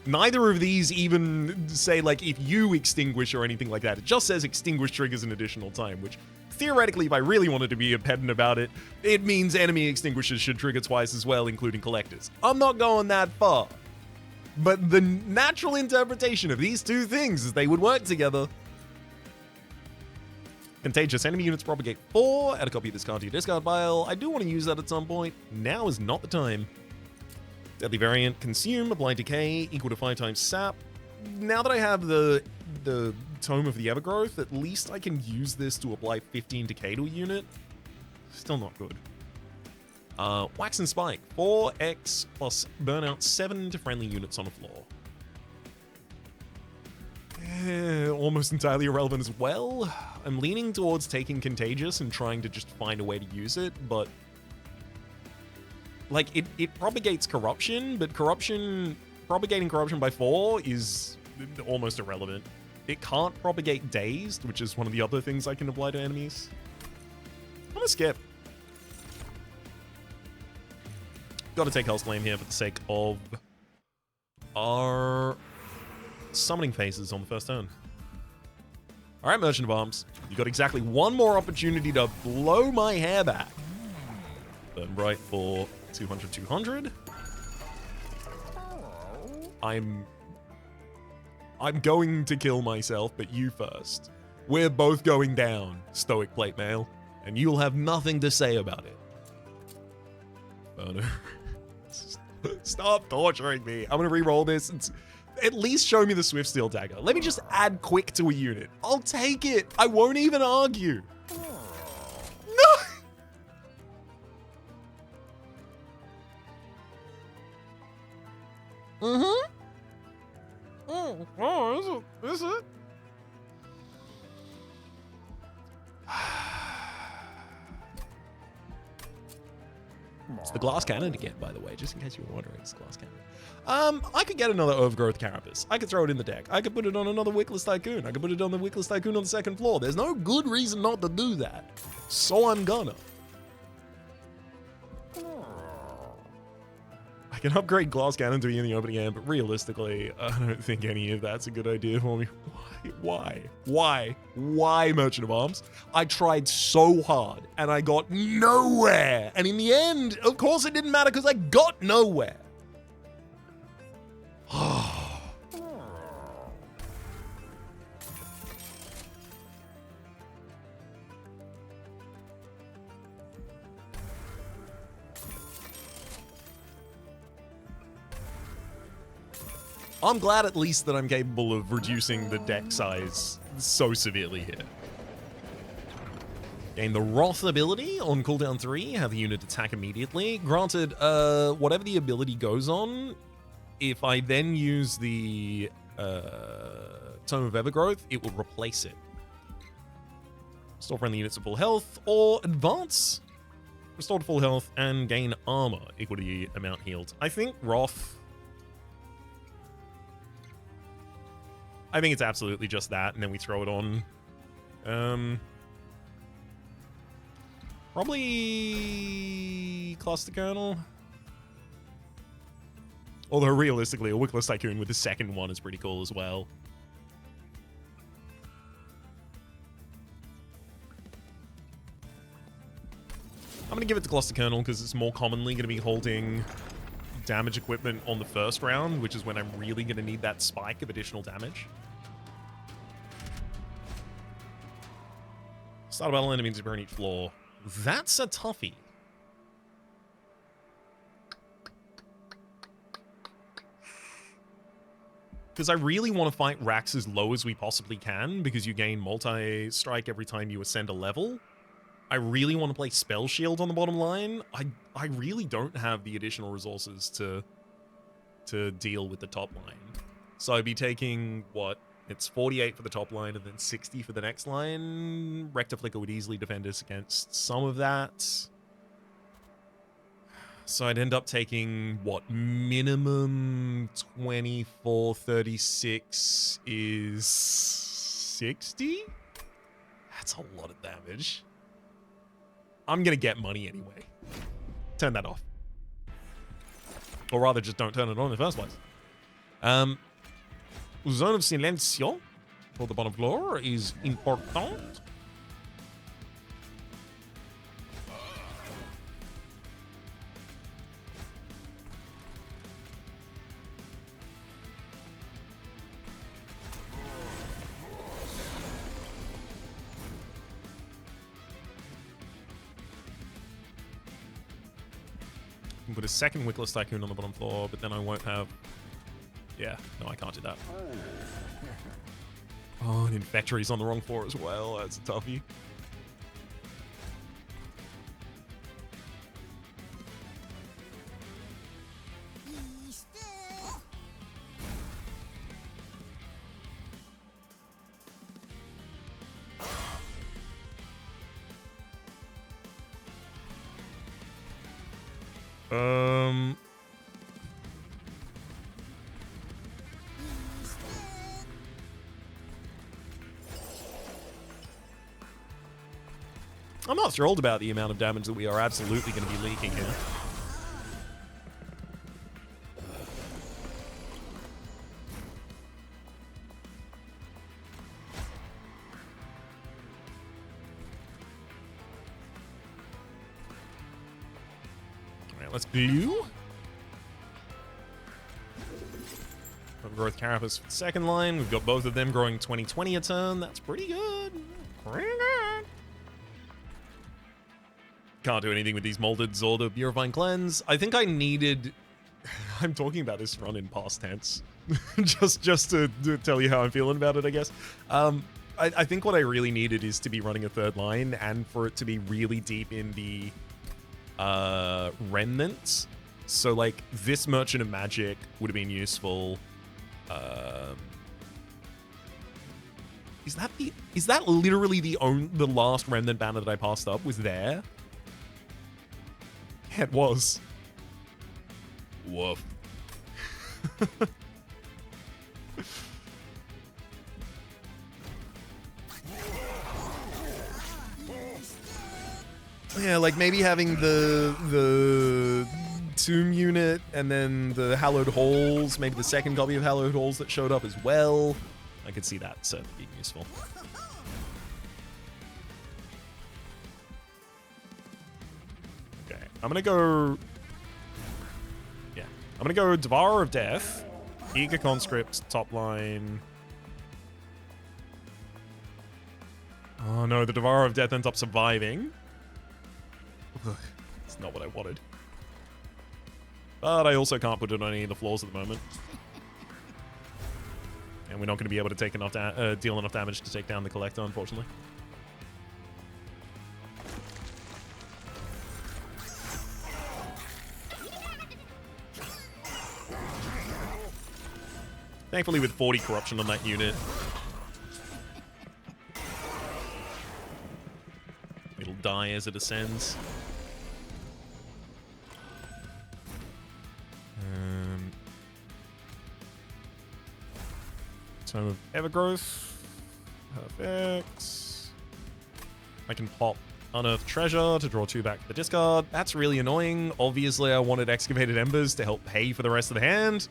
Neither of these even say, like, if you extinguish or anything like that. It just says extinguish triggers an additional time, which theoretically, if I really wanted to be a pedant about it, it means enemy extinguishers should trigger twice as well, including collectors. I'm not going that far. But the natural interpretation of these two things is they would work together. Contagious enemy units propagate 4. Add a copy of this card to your discard pile. I do want to use that at some point. Now is not the time. Deadly variant, consume, apply decay, equal to 5 times sap. Now that I have the Tome of the Evergrowth, at least I can use this to apply 15 decay to a unit. Still not good. Wax and Spike, 4x plus burnout 7 to friendly units on a floor. Almost entirely irrelevant as well. I'm leaning towards taking Contagious and trying to just find a way to use it, but like, it propagates corruption, but propagating corruption by 4 is almost irrelevant. It can't propagate dazed, which is one of the other things I can apply to enemies. I'm gonna skip. Gotta take Hell's Flame here for the sake of our summoning phases on the first turn. All right, Merchant of Arms. You got exactly one more opportunity to blow my hair back. Burn Bright for 200, 200. I'm going to kill myself, but you first. We're both going down, Stoic Plate Mail, and you'll have nothing to say about it. Burner. Stop torturing me. I'm gonna re-roll this and at least show me the Swift Steel Dagger. Let me just add quick to a unit. I'll take it. I won't even argue. No! Mm-hmm. Oh, is it? It's the glass cannon again, by the way, just in case you were wondering. It's glass cannon. I could get another Overgrowth Carapace. I could throw it in the deck. I could put it on another Wickless Tycoon. I could put it on the Wickless Tycoon on the second floor. There's no good reason not to do that. So I'm gonna. I can upgrade Glass Cannon to be in the opening hand, but realistically, I don't think any of that's a good idea for me. Why? Why, Merchant of Arms? I tried so hard, and I got nowhere. And in the end, of course it didn't matter because I got nowhere. I'm glad at least that I'm capable of reducing the deck size so severely here. Gain the Wrath ability on cooldown 3, have the unit attack immediately. Granted, whatever the ability goes on, if I then use the Tome of Evergrowth, it will replace it. Restore friendly units to full health, or advance. Restore to full health and gain armor equal to the amount healed. I think Wrath... I think it's absolutely just that, and then we throw it on. Probably Cluster Kernel. Although realistically, a Wickless Tycoon with the second one is pretty cool as well. I'm going to give it to Cluster Kernel because it's more commonly going to be holding damage equipment on the first round, which is when I'm really going to need that spike of additional damage. Start battle enemies appear on each floor. That's a toughie. Because I really want to fight Rax as low as we possibly can, because you gain multi-strike every time you ascend a level. I really want to play Spell Shield on the bottom line. I really don't have the additional resources to deal with the top line. So I'd be taking, what? It's 48 for the top line and then 60 for the next line. Rectiflicker would easily defend us against some of that. So I'd end up taking, what, minimum 24, 36 is 60? That's a lot of damage. I'm going to get money anyway. Turn that off. Or rather, just don't turn it on in the first place. Zone of Silencio for the bottom floor is important. Put a second Wickless Tycoon on the bottom floor, but then I won't have... Yeah, no, I can't do that. Oh, and Infectory's on the wrong floor as well. That's a toughie. I'm not thrilled about the amount of damage that we are absolutely going to be leaking here. Alright, let's do Growth Carapace for the second line. We've got both of them growing 20-20 a turn. That's pretty good. Pretty good. Can't do anything with these Moldeds or the Purifying Cleanse. I think I needed... I'm talking about this run in past tense. just to tell you how I'm feeling about it, I guess. I think what I really needed is to be running a third line and for it to be really deep in the remnants. So, like, this Merchant of Magic would have been useful. Is that literally the last remnant banner that I passed up was there? Yeah, it was. Woof. Yeah, like maybe having the Tomb unit and then the Hallowed Halls, maybe the second copy of Hallowed Halls that showed up as well. I could see that certainly being useful. Okay, I'm gonna go... Yeah, I'm gonna go Devourer of Death, Eager Conscript, top line. Oh no, the Devourer of Death ends up surviving. It's not what I wanted. But I also can't put it on any of the floors at the moment. And we're not going to be able to take enough deal enough damage to take down the Collector, unfortunately. Thankfully, with 40 corruption on that unit, it'll die as it ascends. Tome of Evergrowth. Perfect. I can pop Unearthed Treasure to draw 2 back to the discard. That's really annoying. Obviously, I wanted Excavated Embers to help pay for the rest of the hand.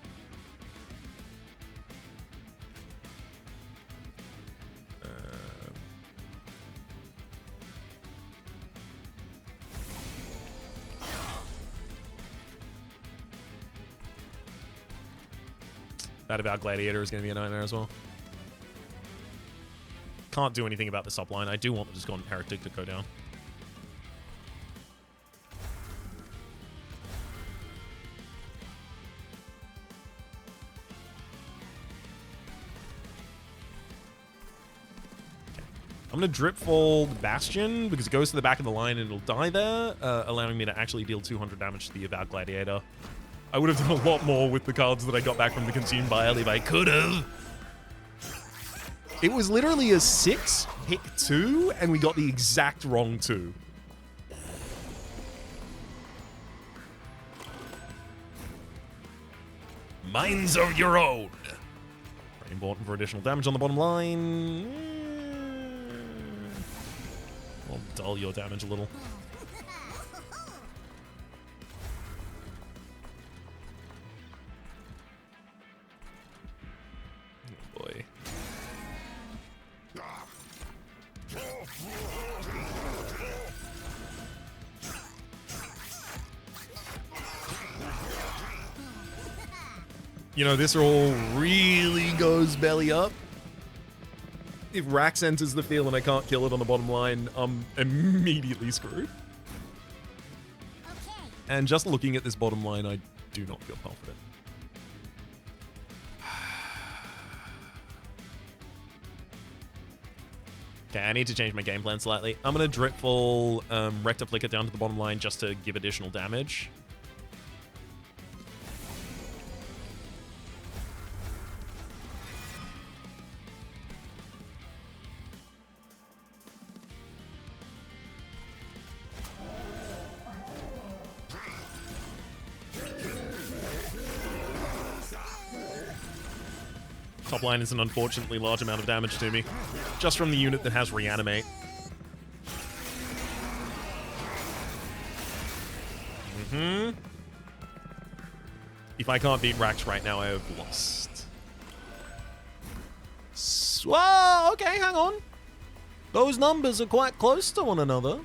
That about Gladiator is going to be a nightmare as well. Can't do anything about the subline. I do want the Discordant Heretic to go down. Okay. I'm going to Dripfall the Bastion because it goes to the back of the line and it'll die there, allowing me to actually deal 200 damage to the Avowed Gladiator. I would have done a lot more with the cards that I got back from the Consumed Bile if I could have. It was literally a 6 pick 2, and we got the exact wrong 2. Minds of your own. Very important for additional damage on the bottom line. I'll dull your damage a little. Boy. You know, this all really goes belly up. If Rax enters the field and I can't kill it on the bottom line, I'm immediately screwed. Okay. And just looking at this bottom line, I do not feel confident. Okay, I need to change my game plan slightly. I'm going to Dripfall Rectiflicker down to the bottom line just to give additional damage. Top line is an unfortunately large amount of damage to me, just from the unit that has Reanimate. If I can't beat Rax right now, I have lost. Whoa, okay, hang on. Those numbers are quite close to one another.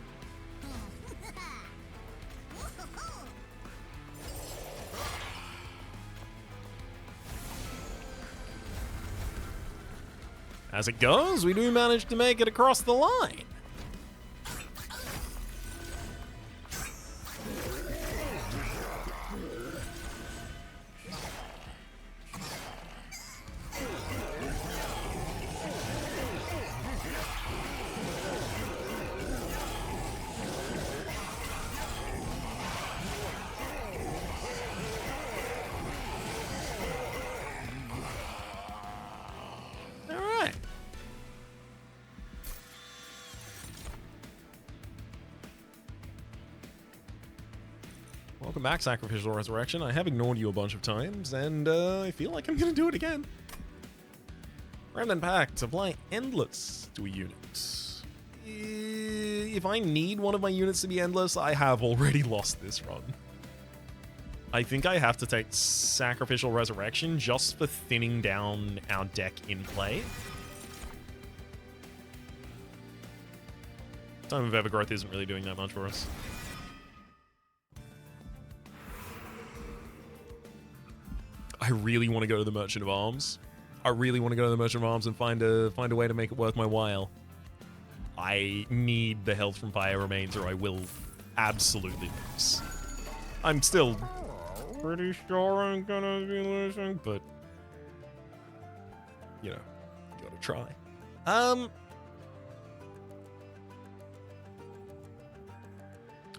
As it goes, we do manage to make it across the line. Welcome back, Sacrificial Resurrection. I have ignored you a bunch of times, and I feel like I'm going to do it again. Remnant Pact. Apply Endless to a unit. If I need one of my units to be Endless, I have already lost this run. I think I have to take Sacrificial Resurrection just for thinning down our deck in play. Time of Evergrowth isn't really doing that much for us. I really want to go to the Merchant of Arms. I really want to go to the Merchant of Arms and find a way to make it worth my while. I need the health from Fire Remains or I will absolutely lose. I'm still pretty sure I'm gonna be losing, but you know, you gotta try.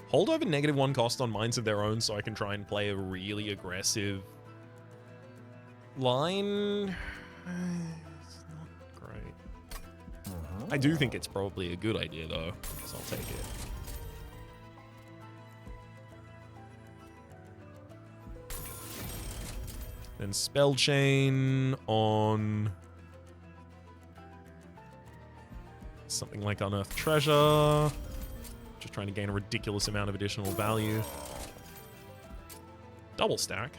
Hold over -1 cost on Minds of Their Own so I can try and play a really aggressive line. It's not great. I do think it's probably a good idea though, so I'll take it. Then Spell Chain on something like Unearthed Treasure. trying to gain a ridiculous amount of additional value. Double stack.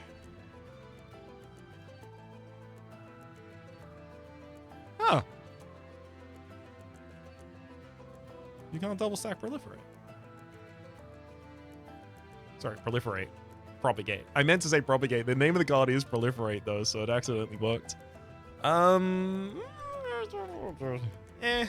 Huh. You can't double stack proliferate. Sorry, proliferate. Propagate. I meant to say propagate. The name of the card is proliferate though, so it accidentally worked. Eh.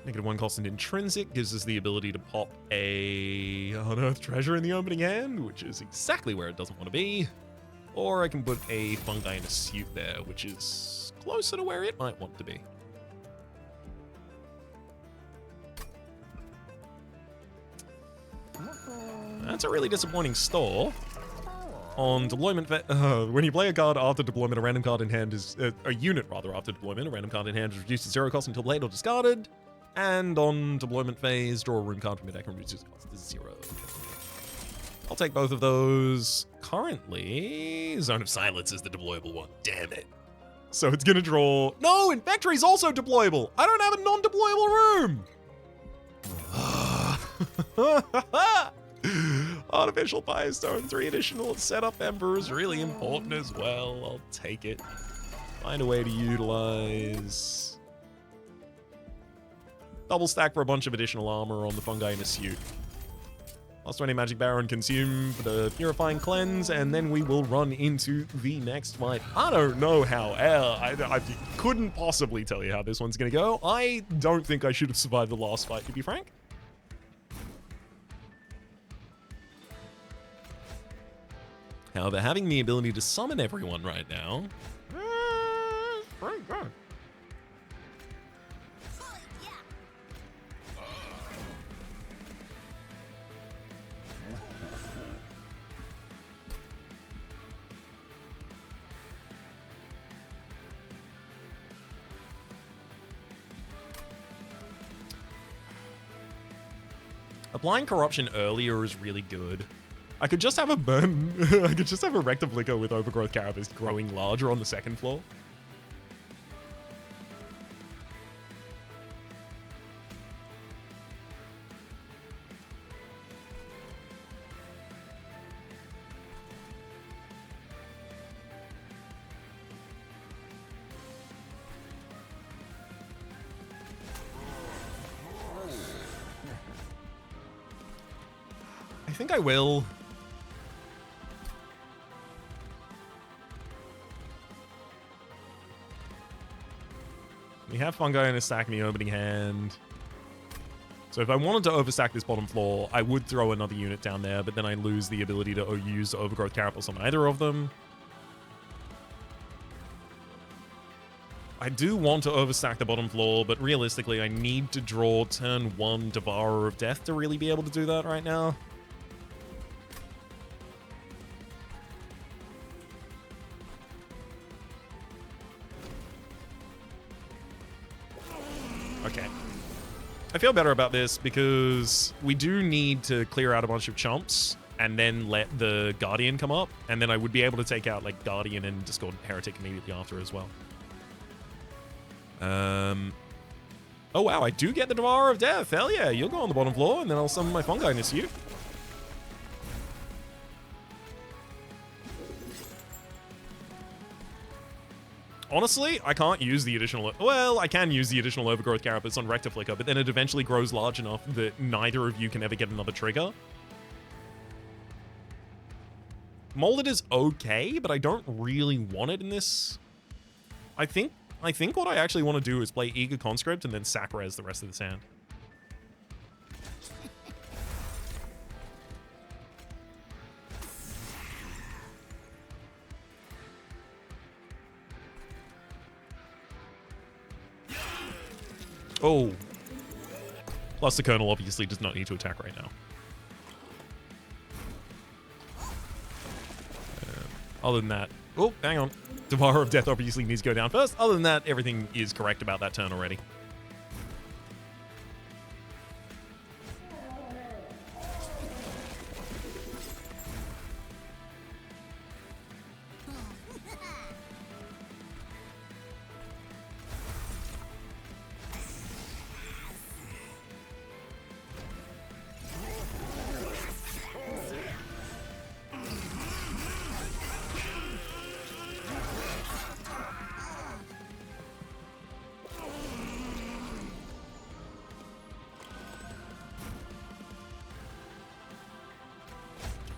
-1 cost and intrinsic gives us the ability to pop a unearthed treasure in the opening hand, which is exactly where it doesn't want to be. Or I can put a fungi in a suit there, which is closer to where it might want to be. That's a really disappointing store. On deployment, when you play a card after deployment, a random card in hand is a unit rather after deployment. A random card in hand is reduced to 0 cost until played or discarded. And on deployment phase, draw a room card from your deck and reduce its cost to 0. I'll take both of those. Currently, Zone of Silence is the deployable one. Damn it. So it's gonna draw. No, Infectory's also deployable. I don't have a non-deployable room. Artificial Firestone, 3 additional setup Ember is really important as well. I'll take it. Find a way to utilize. Double stack for a bunch of additional armor on the fungi in a suit. Plus 20 Magic Baron consume for the Purifying Cleanse, and then we will run into the next fight. I don't know how. I couldn't possibly tell you how this one's gonna go. I don't think I should have survived the last fight, to be frank. However, having the ability to summon everyone right now, pretty good. Applying Corruption earlier is really good. I could just have a burn. I could just have a Rector Flicker with Overgrowth Carapace growing larger on the second floor. I think I will. We have Fungi in a stack in the opening hand. So if I wanted to overstack this bottom floor, I would throw another unit down there, but then I lose the ability to use Overgrowth Carapace on either of them. I do want to overstack the bottom floor, but realistically, I need to draw turn 1 Devourer of Death to really be able to do that right now. Okay. I feel better about this because we do need to clear out a bunch of chumps and then let the Guardian come up, and then I would be able to take out like Guardian and Discord Heretic immediately after as well. Oh wow, I do get the Devourer of Death. Hell yeah, you'll go on the bottom floor, and then I'll summon my Fungi in this you. Honestly, I can't use the additional... Well, I can use the additional Overgrowth Carapace on Rector Flicker, but then it eventually grows large enough that neither of you can ever get another trigger. Molded is okay, but I don't really want it in this. I think what I actually want to do is play Eager Conscript and then sack res the rest of this hand. Oh. Plus the Colonel obviously does not need to attack right now. Other than that... Oh, hang on. Devourer of Death obviously needs to go down first. Other than that, everything is correct about that turn already.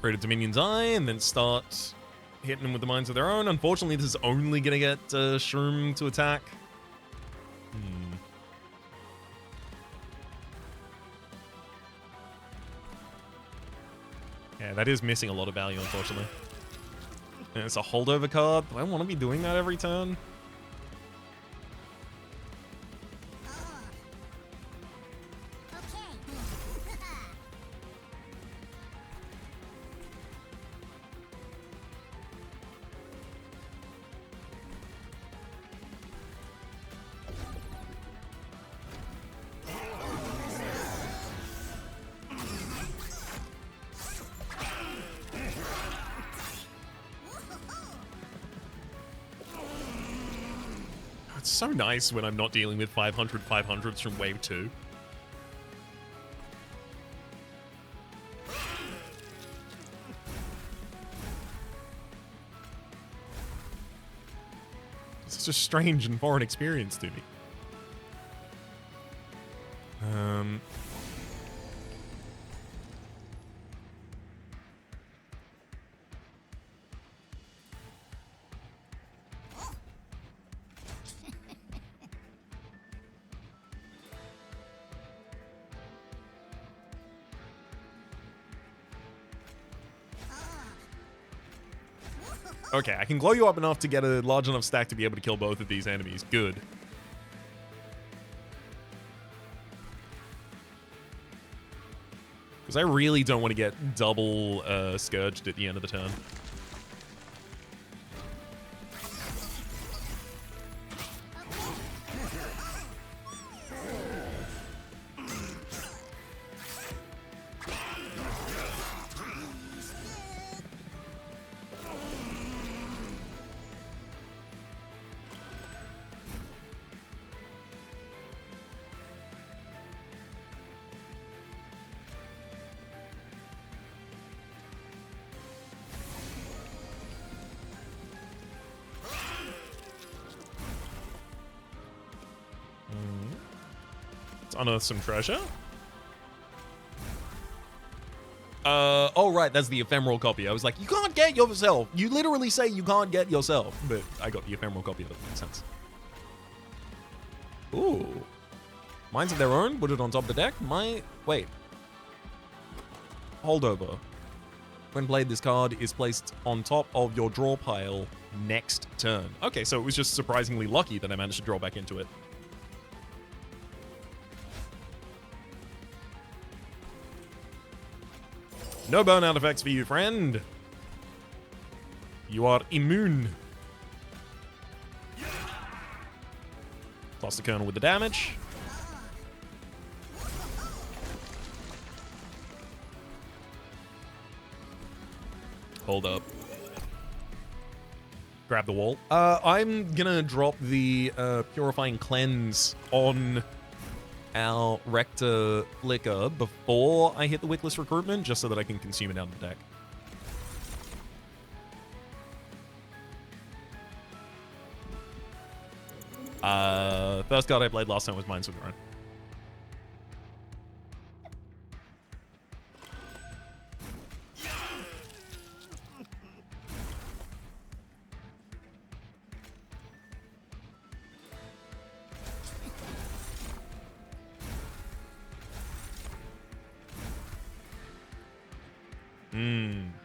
Create a Dominion's Eye and then start hitting them with the Minds of Their Own. Unfortunately, this is only going to get Shroom to attack. Yeah, that is missing a lot of value, unfortunately. And it's a holdover card. Do I want to be doing that every turn? It's so nice when I'm not dealing with 500/500s from wave 2. It's such a strange and foreign experience to me. Okay, I can glow you up enough to get a large enough stack to be able to kill both of these enemies. Good. Because I really don't want to get double scourged at the end of the turn. Unearth some treasure. Oh right, that's the ephemeral copy. I was like, you can't get yourself. You literally say you can't get yourself, but I got the ephemeral copy. That makes sense. Ooh, Minds of Their Own. Put it on top of the deck. Wait. Holdover. When played, this card is placed on top of your draw pile next turn. Okay, so it was just surprisingly lucky that I managed to draw back into it. No burnout effects for you, friend. You are immune. Toss the Colonel with the damage. Hold up. Grab the wall. I'm gonna drop the Purifying Cleanse on our Rector Flicker before I hit the Wickless Recruitment, just so that I can consume it out of the deck. First card I played last time was Minds of Their Own.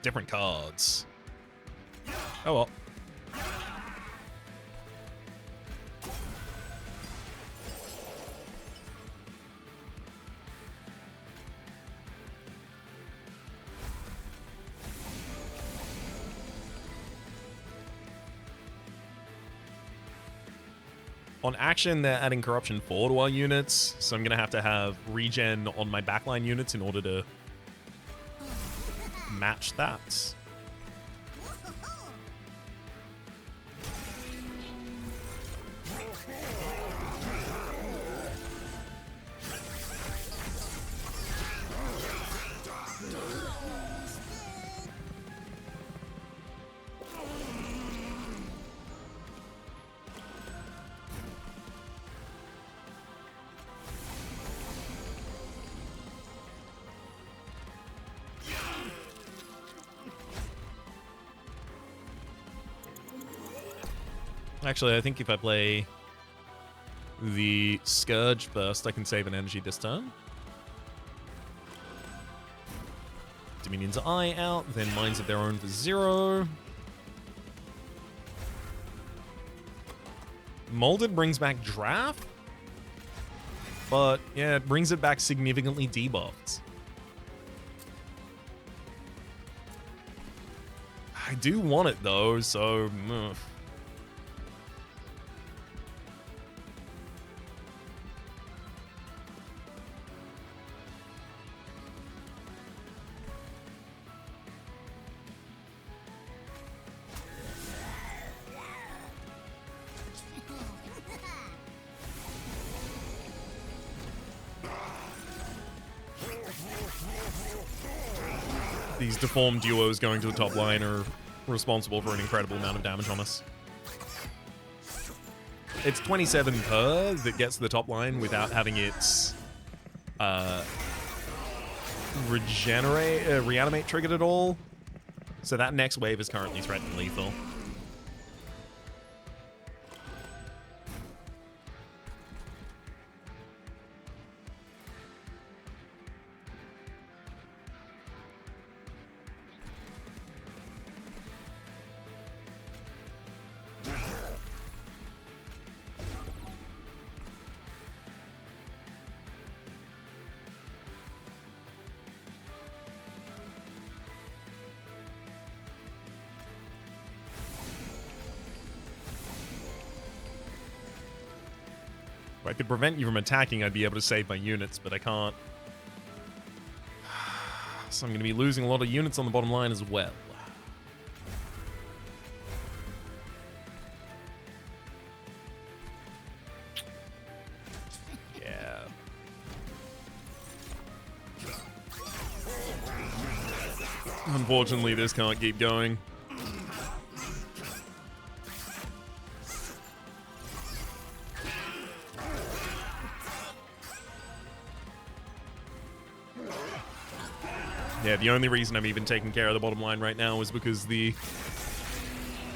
Different cards. Oh well. On action, they're adding Corruption 4 to our units, so I'm going to have regen on my backline units in order to match that. Actually, I think if I play the Scourge first, I can save an energy this turn. Dominion's Eye out, then Minds of Their Own for 0. Molded brings back Draft, but yeah, it brings it back significantly debuffed. I do want it though, so... Ugh. These deformed duos going to the top line are responsible for an incredible amount of damage on us. It's 27 per that gets to the top line without having its reanimate triggered at all. So that next wave is currently threatened lethal. If I could prevent you from attacking, I'd be able to save my units, but I can't. So I'm going to be losing a lot of units on the bottom line as well. Yeah. Unfortunately, this can't keep going. Yeah, the only reason I'm even taking care of the bottom line right now is because the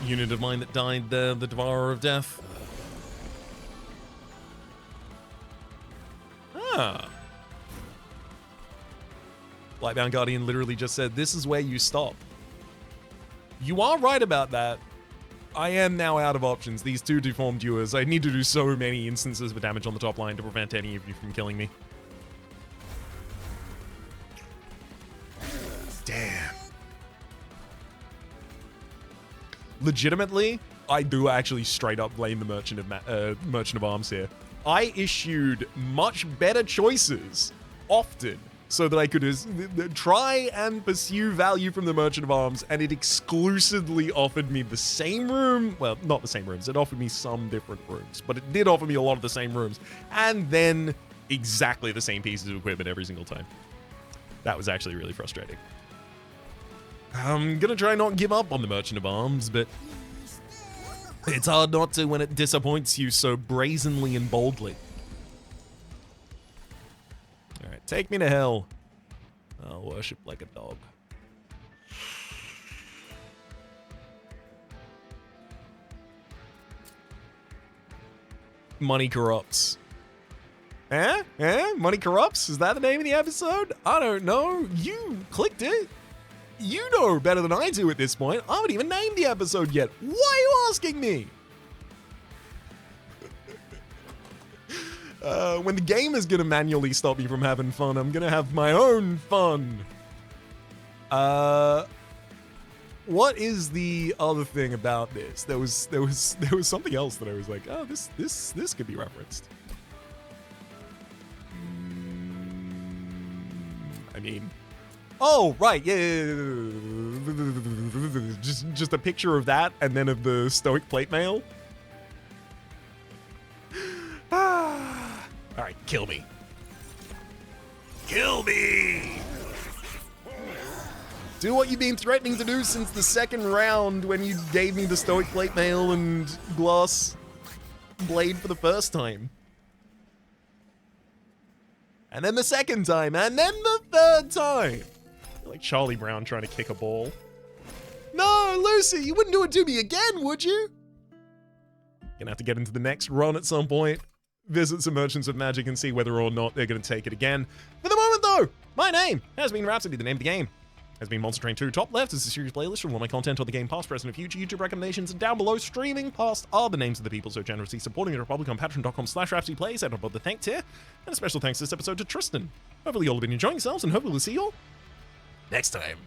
unit of mine that died there, the Devourer of Death. Ah. Lightbound Guardian literally just said, this is where you stop. You are right about that. I am now out of options. These two deformed duos, I need to do so many instances of damage on the top line to prevent any of you from killing me. Damn. Legitimately, I do actually straight up blame the Merchant of Arms here. I issued much better choices often so that I could try and pursue value from the Merchant of Arms, and it exclusively offered me the same room. Well, not the same rooms. It offered me some different rooms, but it did offer me a lot of the same rooms, and then exactly the same pieces of equipment every single time. That was actually really frustrating. I'm gonna try not give up on the Merchant of Arms, but it's hard not to when it disappoints you so brazenly and boldly. Alright, take me to hell. I'll worship like a dog. Money corrupts. Eh? Money corrupts? Is that the name of the episode? I don't know. You clicked it. You know better than I do at this point. I haven't even named the episode yet. Why are you asking me? When the game is gonna manually stop me from having fun, I'm gonna have my own fun. What is the other thing about this? There was something else that I was like, oh, this could be referenced. I mean, oh right, yeah. Just a picture of that, and then of the Stoic plate mail. All right, kill me. Kill me! Do what you've been threatening to do since the second round when you gave me the Stoic plate mail and glass blade for the first time. And then the second time, and then the third time. You're like Charlie Brown trying to kick a ball. No, Lucy, you wouldn't do it to me again, would you? Gonna have to get into the next run at some point, visit some Merchants of Magic and see whether or not they're gonna take it again. For the moment though, my name has been Rhapsody, the name of the game has been Monster Train 2. Top left is a series playlist from all my content on the game past, present, and future, YouTube recommendations, and down below, streaming past, are the names of the people so generously supporting the Republic on patreon.com/RhapsodyPlays, and above the thank tier. And a special thanks this episode to Tristan. Hopefully you all have been enjoying yourselves, and hopefully we'll see you all next time.